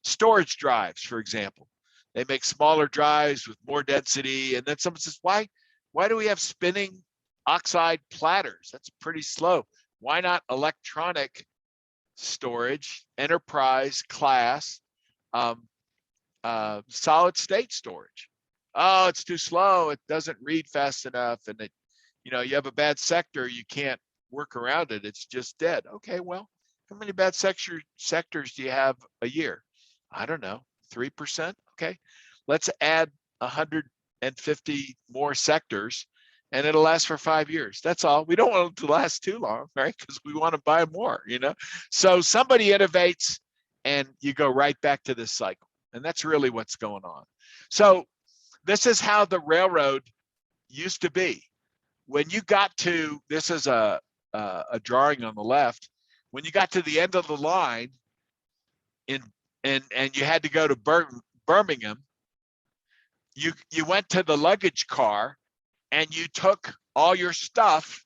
Storage drives, for example, they make smaller drives with more density, and then someone says, why do we have spinning oxide platters? That's pretty slow. Why not electronic storage, enterprise class, solid state storage? Oh, it's too slow. It doesn't read fast enough, and it, you know, you have a bad sector, you can't work around it. It's just dead. Okay, well, how many bad sectors do you have a year? I don't know, 3%. Okay, let's add 150 more sectors and it'll last for 5 years. That's all. We don't want it to last too long, right? Because we want to buy more, you know? So somebody innovates and you go right back to this cycle. And that's really what's going on. So this is how the railroad used to be. When you got to, this is a drawing on the left, when you got to the end of the line and you had to go to Birmingham, you went to the luggage car and you took all your stuff.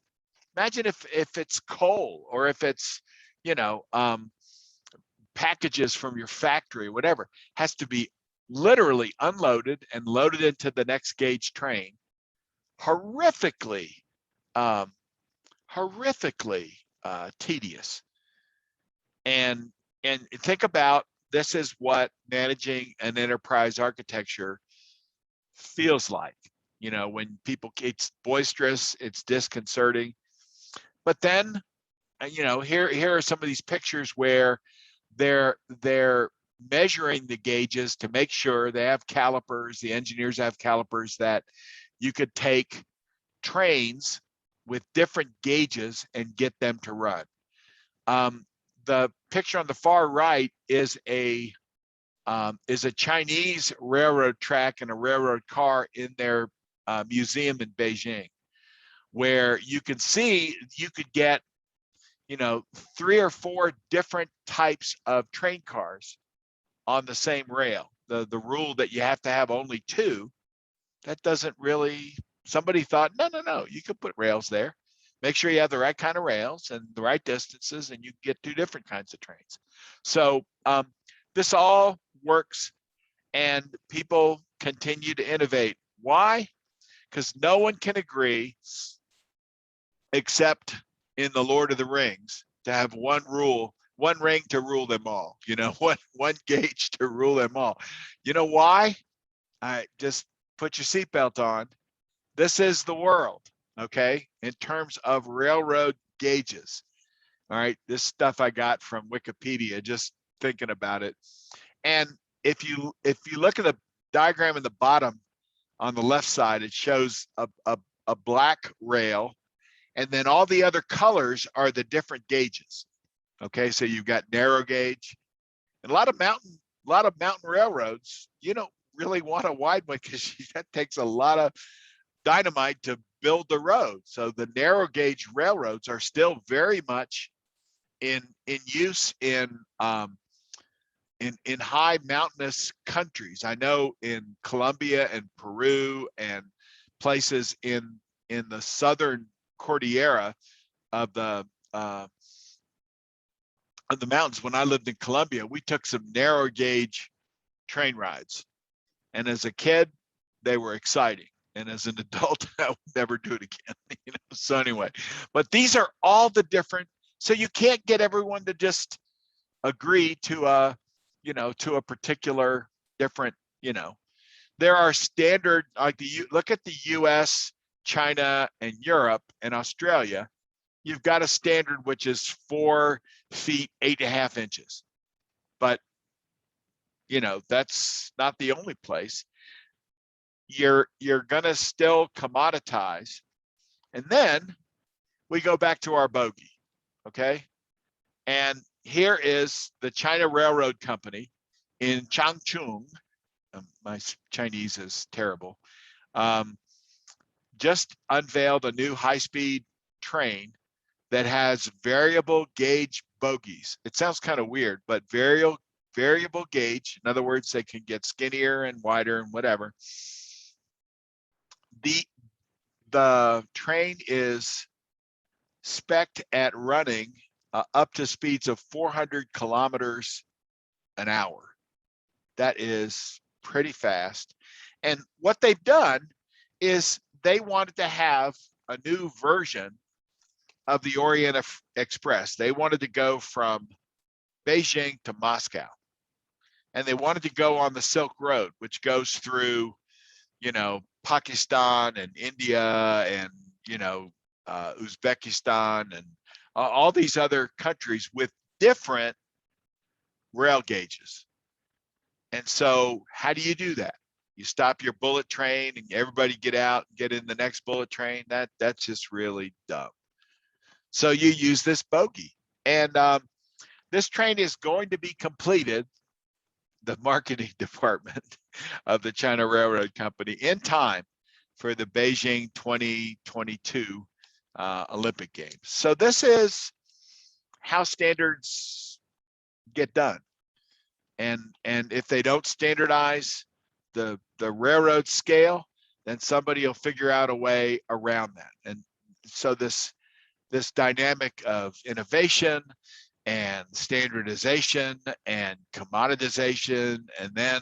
Imagine if it's coal or if it's, you know, packages from your factory, whatever, has to be literally unloaded and loaded into the next gauge train. Horrifically tedious. And think about, this is what managing an enterprise architecture feels like. when people, it's boisterous, it's disconcerting. But then, here are some of these pictures where they're measuring the gauges to make sure they have calipers. The engineers have calipers that you could take trains with different gauges and get them to run. The picture on the far right is a Chinese railroad track and a railroad car in their museum in Beijing, where you can see you could get 3 or 4 different types of train cars on the same rail. The rule that you have to have only 2, that doesn't really, somebody thought, no, you could put rails there. Make sure you have the right kind of rails and the right distances, and you get 2 different kinds of trains. So this all works, and people continue to innovate. Why? Because no one can agree, except in the Lord of the Rings, to have one rule, one ring to rule them all, one gauge to rule them all. You know why? I just put your seatbelt on. This is the world, okay? In terms of railroad gauges. All right, this stuff I got from Wikipedia, just thinking about it. And if you look at the diagram in the bottom on the left side, it shows a black rail, and then all the other colors are the different gauges. Okay, so you've got narrow gauge, and a lot of mountain railroads, you don't really want a wide one because that takes a lot of dynamite to build the road. So the narrow gauge railroads are still very much in use in high mountainous countries. I know in Colombia and Peru and places in the southern Cordillera of the mountains. When I lived in Colombia, we took some narrow gauge train rides, and as a kid, they were exciting. And as an adult, I would never do it again. So anyway, but these are all the different. So you can't get everyone to just agree to a particular different. There are standard, like look at the U.S., China, and Europe and Australia. You've got a standard which is 4 feet 8.5 inches, but that's not the only place. You're gonna still commoditize, and then we go back to our bogey, okay? And here is the China Railroad Company in Changchun. My Chinese is terrible. Just unveiled a new high-speed train that has variable gauge bogies. It sounds kind of weird, but variable gauge. In other words, they can get skinnier and wider and whatever. The train is spec'd at running up to speeds of 400 kilometers an hour. That is pretty fast. And what they've done is they wanted to have a new version of the Orient Express. They wanted to go from Beijing to Moscow, and they wanted to go on the Silk Road, which goes through, Pakistan and India and, Uzbekistan and all these other countries with different rail gauges. And so how do you do that? You stop your bullet train and everybody get out and get in the next bullet train. That's just really dumb. So you use this bogey, and this train is going to be completed, the marketing department of the China Railroad Company, in time for the Beijing 2022 Olympic Games. So this is how standards get done. And if they don't standardize the railroad scale, then somebody will figure out a way around that. And so this dynamic of innovation and standardization and commoditization, and then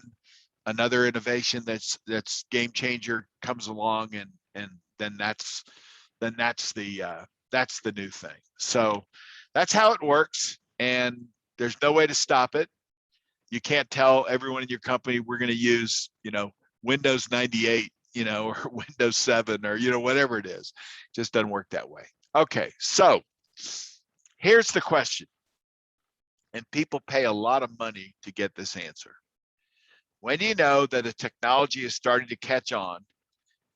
another innovation that's game changer comes along, and then that's the new thing. So that's how it works, and there's no way to stop it. You can't tell everyone in your company we're going to use Windows 98 you know, or Windows 7 or, you know, whatever it is. Just doesn't work that way. Okay, so here's the question. And people pay a lot of money to get this answer. When do you know that a technology is starting to catch on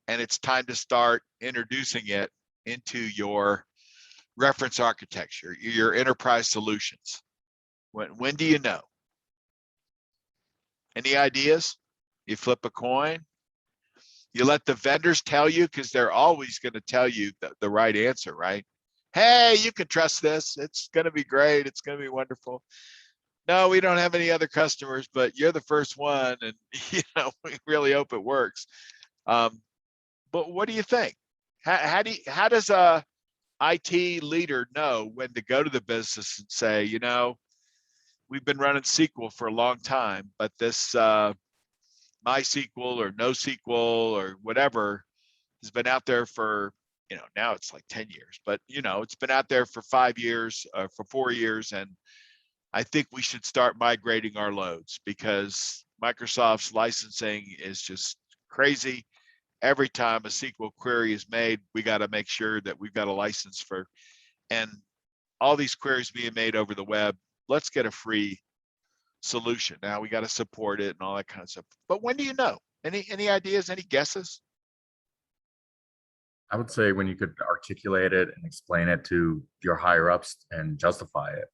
and it's time to start introducing it into your reference architecture, your enterprise solutions? When do you know? Any ideas? You flip a coin? You let the vendors tell you, because they're always going to tell you the right answer, right? Hey, you can trust this. It's going to be great. It's going to be wonderful. No, we don't have any other customers, but you're the first one, and you know, we really hope it works. But what do you think? How does a IT leader know when to go to the business and say, you know, we've been running SQL for a long time, but this MySQL or NoSQL or whatever has been out there for, you know, now it's like 10 years, but you know, it's been out there for 5 years, for 4 years, and I think we should start migrating our loads because Microsoft's licensing is just crazy. Every time a SQL query is made, we got to make sure that we've got a license for, and all these queries being made over the web, let's get a free solution. Now we got to support it and all that kind of stuff. But when do you know? Any ideas, any guesses? I would say when you could articulate it and explain it to your higher ups and justify it.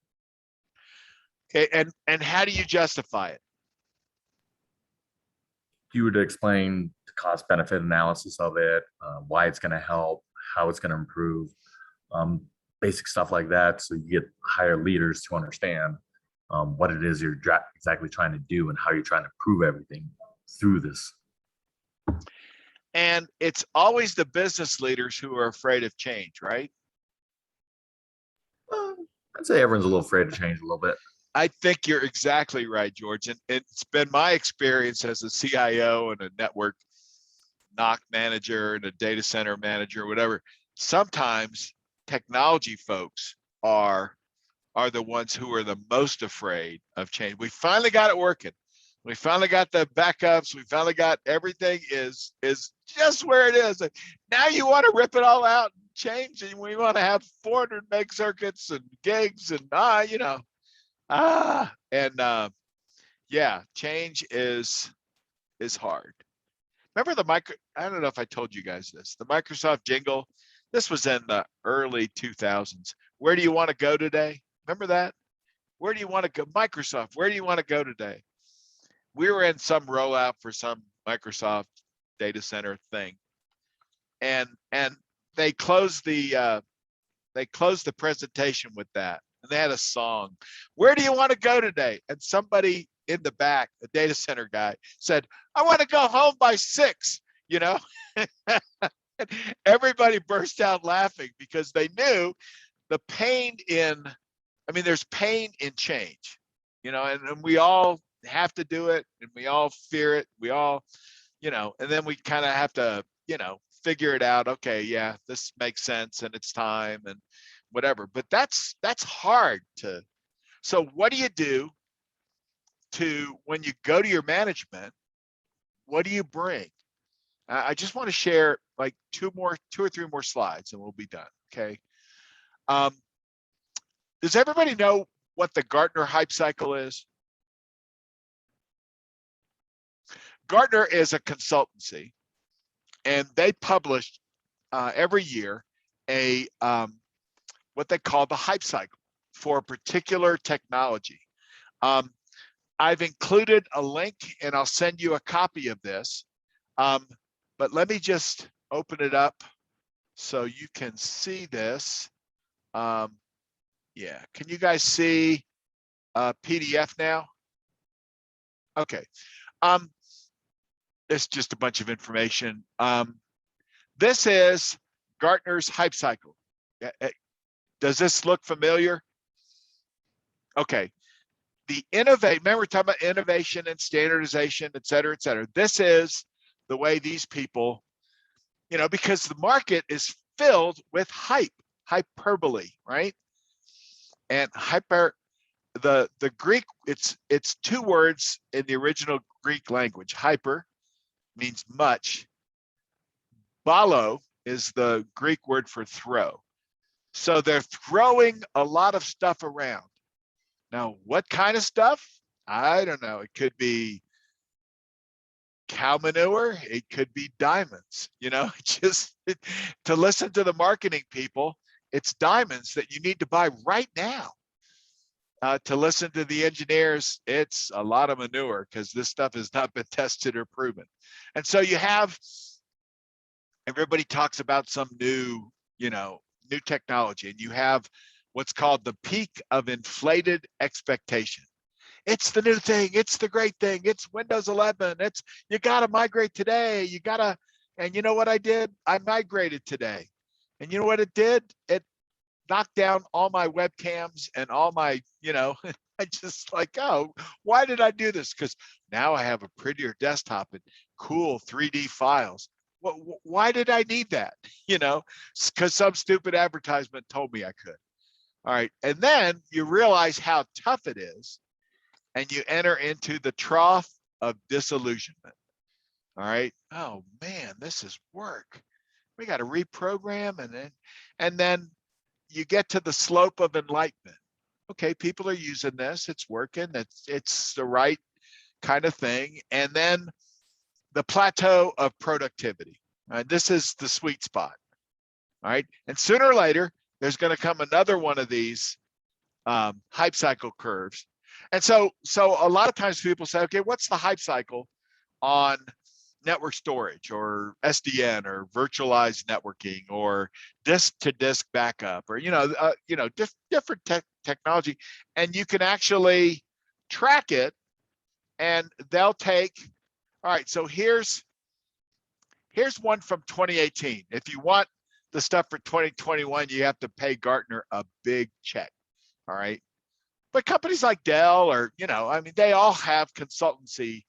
Okay, and how do you justify it? You would explain the cost benefit analysis of it, why it's going to help, how it's going to improve, basic stuff like that. So you get higher leaders to understand what it is you're exactly trying to do and how you're trying to prove everything through this. And it's always the business leaders who are afraid of change, right? I'd say everyone's a little afraid to change a little bit. I think you're exactly right, George. And it's been my experience as a CIO and a network NOC manager and a data center manager, whatever. Sometimes technology folks are the ones who are the most afraid of change. We finally got it working. We finally got the backups. We finally got everything is just where it is. Now you want to rip it all out and change, and we want to have 400 meg circuits and gigs and you know. Yeah, change is hard. Remember I don't know if I told you guys this, the Microsoft jingle. This was in the early 2000s. Where do you want to go today? Remember that? Where do you want to go? Microsoft, where do you want to go today? We were in some rollout for some Microsoft data center thing, and they closed the presentation with that. And they had a song, where do you want to go today? And somebody in the back, a data center guy, said, I want to go home by 6, you know? Everybody burst out laughing because they knew the pain there's pain in change, you know, and we all have to do it and we all fear it. We all, you know, and then we kind of have to, you know, figure it out. Okay, yeah, this makes sense and it's time and whatever, but that's hard to. So what do you do when you go to your management? What do you bring? I just want to share like 2 or 3 more slides and we'll be done. Okay. Does everybody know what the Gartner hype cycle is? Gartner is a consultancy, and they publish every year a what they call the hype cycle for a particular technology. I've included a link, and I'll send you a copy of this. But let me just open it up so you can see this. Yeah, can you guys see PDF now? Okay. It's just a bunch of information. This is Gartner's hype cycle. Does this look familiar? Okay. Remember we're talking about innovation and standardization, et cetera, et cetera. This is the way these people, you know, because the market is filled with hyperbole, right? And the Greek, it's 2 words in the original Greek language. Hyper means much, Balo is the Greek word for throw. So they're throwing a lot of stuff around. Now, what kind of stuff? I don't know. It could be cow manure. It could be diamonds. To listen to the marketing people, it's diamonds that you need to buy right now. To listen to the engineers, it's a lot of manure because this stuff has not been tested or proven. And so you have, everybody talks about some new technology, and you have what's called the peak of inflated expectation. It's the new thing. It's the great thing. It's Windows 11. You got to migrate today. And you know what I did? I migrated today. And you know what it did? It knocked down all my webcams and all my, I just like, oh, why did I do this? Because now I have a prettier desktop and cool 3D files. Why did I need that? Because some stupid advertisement told me I could. All right. And then you realize how tough it is, and you enter into the trough of disillusionment. All right. Oh man, this is work. We got to reprogram, and then you get to the slope of enlightenment. Okay, people are using this. It's working. It's the right kind of thing. And then the plateau of productivity. This is the sweet spot. All right. And sooner or later, there's going to come another one of these hype cycle curves. And so a lot of times people say, okay, what's the hype cycle on network storage or SDN or virtualized networking or disk to disk backup or different technology, and you can actually track it, and they'll take. All right, so here's one from 2018. If you want the stuff for 2021, you have to pay Gartner a big check. All right, but companies like Dell or they all have consultancy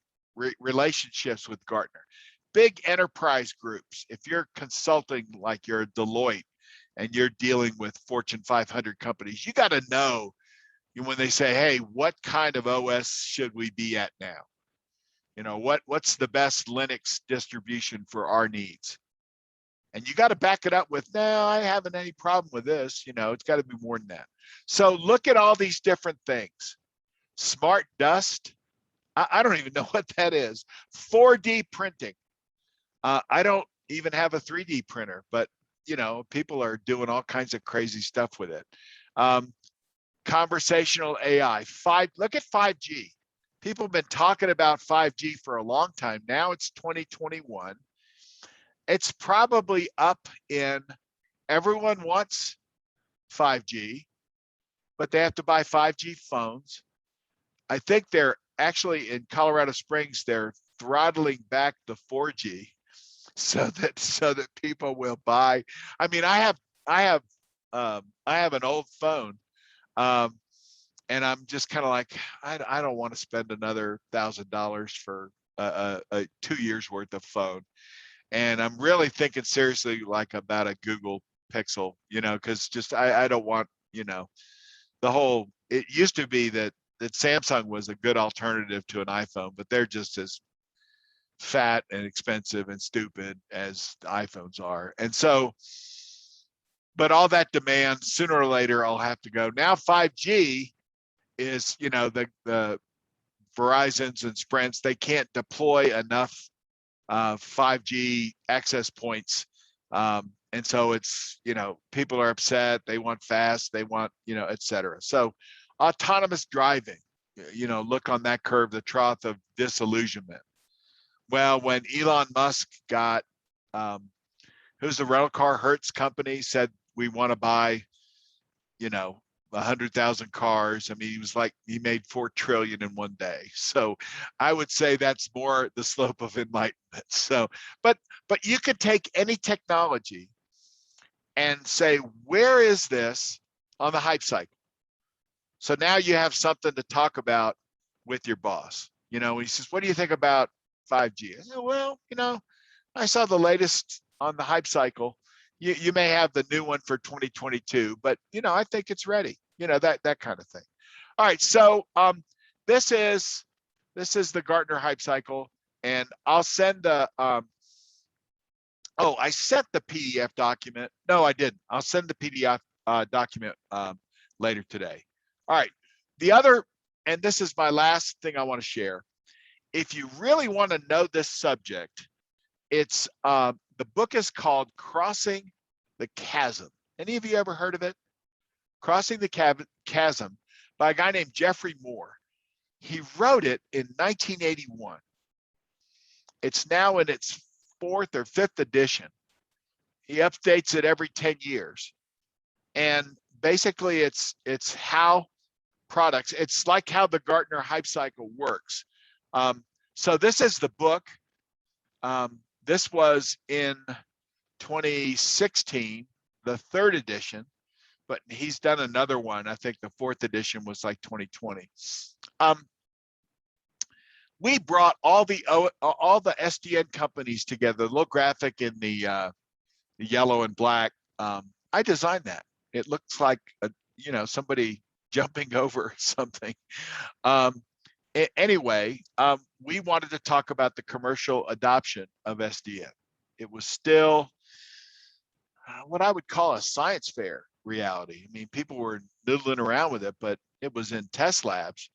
relationships with Gartner. Big enterprise groups, if you're consulting like you're Deloitte and you're dealing with Fortune 500 companies, you got to know when they say, hey, what kind of OS should we be at now? What's the best Linux distribution for our needs? And you got to back it up with, no, I haven't any problem with this. It's got to be more than that. So look at all these different things. Smart dust. I don't even know what that is. 4D printing. I don't even have a 3D printer, but people are doing all kinds of crazy stuff with it. Conversational AI. Look at 5G. People have been talking about 5G for a long time. Now it's 2021. It's probably up in, everyone wants 5G, but they have to buy 5G phones. I think they're actually in Colorado Springs, they're throttling back the 4G so that people will buy. I mean, I have an old phone, and I'm just kind of like, I don't want to spend another $1,000 for a 2 years worth of phone. And I'm really thinking seriously like about a Google Pixel, because just I don't want, the whole, it used to be that Samsung was a good alternative to an iPhone, but they're just as fat and expensive and stupid as the iPhones are. And so, but all that demand, sooner or later, I'll have to go. Now 5G is, the Verizons and Sprints, they can't deploy enough 5G access points. And so it's, people are upset, they want fast, they want, et cetera. So autonomous driving, look on that curve, the trough of disillusionment. Well, when Elon Musk got, who's the rental car, Hertz company, said, we want to buy, 100,000 cars. I mean, he made 4 trillion in one day. So I would say that's more the slope of enlightenment. So, but you could take any technology and say, where is this on the hype cycle? So now you have something to talk about with your boss. He says, what do you think about 5G? I said, well, I saw the latest on the hype cycle. You may have the new one for 2022, but I think it's ready. That kind of thing. All right, so this is the Gartner hype cycle, and I'll send Oh, I sent the PDF document. No, I didn't. I'll send the PDF document later today. All right. The other, and this is my last thing I want to share. If you really want to know this subject, it's the book is called Crossing the Chasm. Any of you ever heard of it? Crossing the Chasm by a guy named Jeffrey Moore. He wrote it in 1981. It's now in its 4th or 5th edition. He updates it every 10 years. And basically it's how products, it's like how the Gartner hype cycle works. So this is the book. This was in 2016, the 3rd edition, but he's done another one. I think the 4th edition was like 2020. We brought all the SDN companies together, the little graphic in the yellow and black. I designed that. It looks like somebody jumping over something. Anyway, we wanted to talk about the commercial adoption of SDN. It was still what I would call a science fair reality. I mean, people were noodling around with it, but it was in test labs,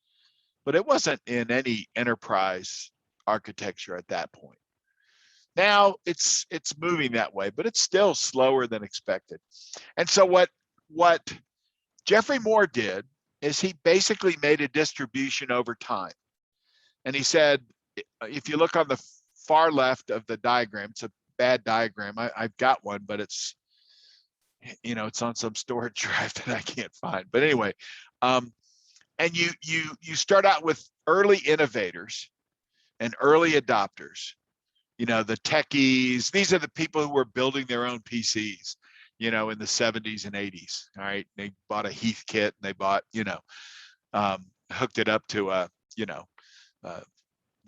but it wasn't in any enterprise architecture at that point. Now it's moving that way, but it's still slower than expected. And so what Jeffrey Moore did is he basically made a distribution over time. And he said, if you look on the far left of the diagram, it's a bad diagram. I've got one, but it's on some storage drive that I can't find. But anyway, and you start out with early innovators and early adopters. The techies. These are the people who were building their own PCs, in the 70s and 80s. All right, they bought a Heath kit and they bought, hooked it up to a,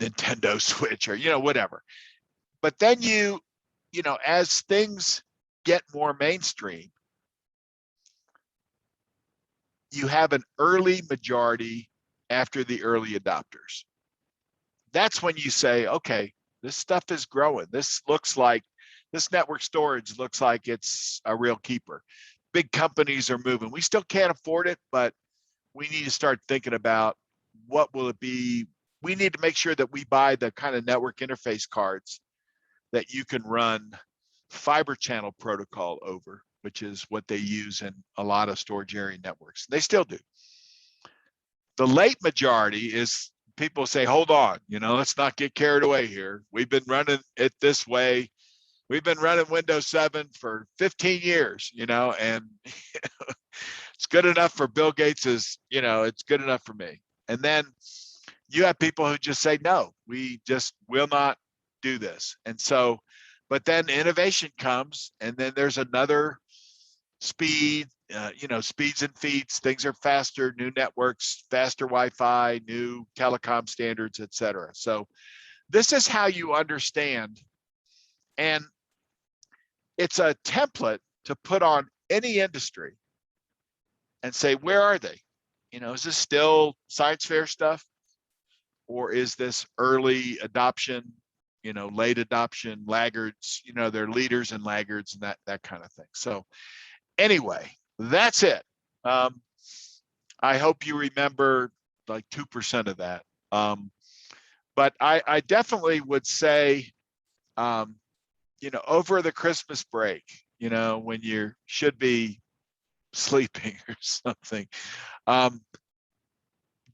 Nintendo Switch or whatever. But then as things get more mainstream, you have an early majority after the early adopters. That's when you say, okay, this stuff is growing. This network storage looks like it's a real keeper. Big companies are moving. We still can't afford it, but we need to start thinking about what will it be. We need to make sure that we buy the kind of network interface cards that you can run fiber channel protocol over, which is what they use in a lot of storage area networks. They still do. The late majority is people say, hold on, let's not get carried away here. We've been running it this way. We've been running Windows 7 for 15 years, and it's good enough for Bill Gates is, it's good enough for me. And then you have people who just say, no, we just will not do this. And so, but then innovation comes, and then there's another speed, speeds and feeds. Things are faster, new networks, faster Wi-Fi, new telecom standards, et cetera. So this is how you understand. And it's a template to put on any industry and say, where are they? Is this still science fair stuff? Or is this early adoption, late adoption, laggards, they're leaders and laggards and that kind of thing. So anyway, that's it. I hope you remember like 2% of that. But I definitely would say, over the Christmas break, when you should be sleeping or something.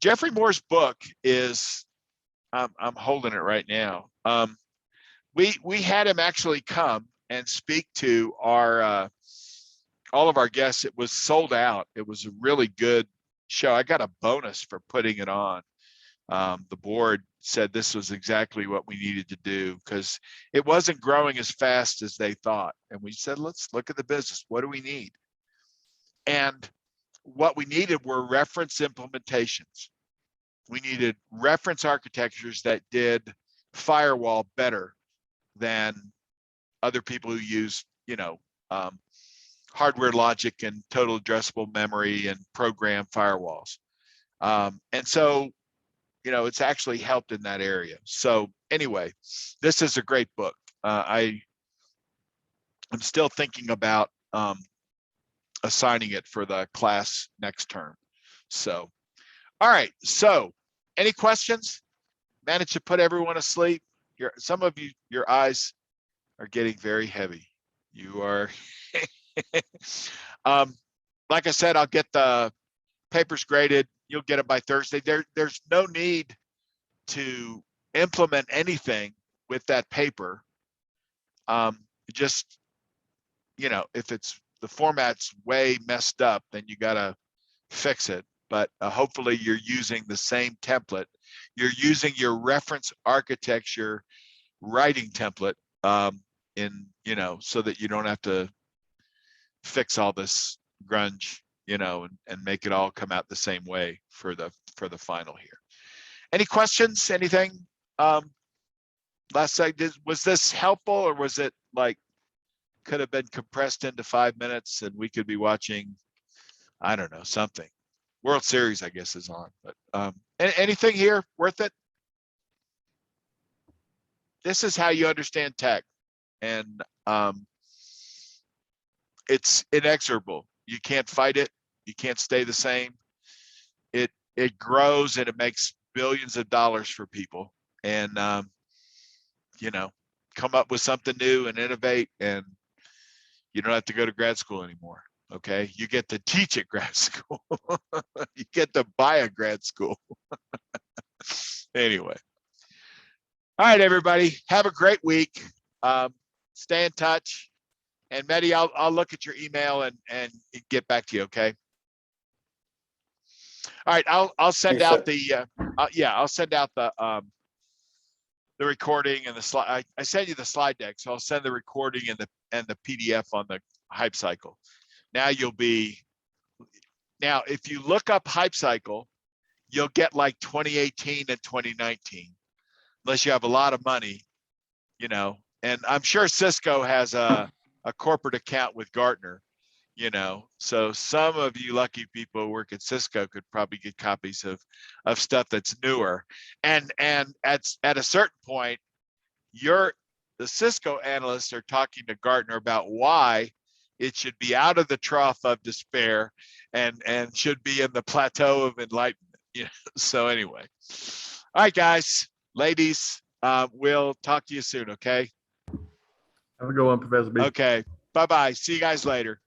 Jeffrey Moore's book is, I'm holding it right now. We had him actually come and speak to our all of our guests. It was sold out. It was a really good show. I got a bonus for putting it on. The board said this was exactly what we needed to do because it wasn't growing as fast as they thought. And we said, let's look at the business. What do we need? And what we needed were reference implementations. We needed reference architectures that did firewall better than other people who use, hardware logic and total addressable memory and program firewalls. And so, it's actually helped in that area. So anyway, this is a great book. I I'm still thinking about assigning it for the class next term. So, all right. So, any questions? Managed to put everyone asleep? Some of you, your eyes are getting very heavy. You are. Like I said, I'll get the papers graded. You'll get it by Thursday. There's no need to implement anything with that paper. Just, you know, if it's the format's way messed up, then you gotta fix it. But hopefully you're using the same template. You're using your reference architecture writing template in, you know, so that you don't have to fix all this grunge, you know, and make it all come out the same way for the final here. Any questions? Anything? Last night, was this helpful, or was it like could have been compressed into 5 minutes and we could be watching, I don't know, something. World Series, I guess, is on. But anything here worth it? This is how you understand tech, and it's inexorable. You can't fight it. You can't stay the same. It grows and it makes billions of dollars for people, and you know, come up with something new and innovate, and you don't have to go to grad school anymore. Okay, you get to teach at grad school. You get to buy a grad school. Anyway, all right, everybody, have a great week. Stay in touch, and Mehdi, I'll look at your email and get back to you. Okay. All right, I'll send out the I'll send out the recording and the slide. I sent you the slide deck, so I'll send the recording and the PDF on the Hype Cycle. Now if you look up Hype Cycle, you'll get like 2018 and 2019, unless you have a lot of money, you know. And I'm sure Cisco has a corporate account with Gartner, you know. So some of you lucky people who work at Cisco could probably get copies of stuff that's newer. And at a certain point, the Cisco analysts are talking to Gartner about why it should be out of the trough of despair and should be in the plateau of enlightenment. You know? So anyway, all right, guys, ladies, we'll talk to you soon. Okay. Have a good one, Professor B. Okay. Bye-bye. See you guys later.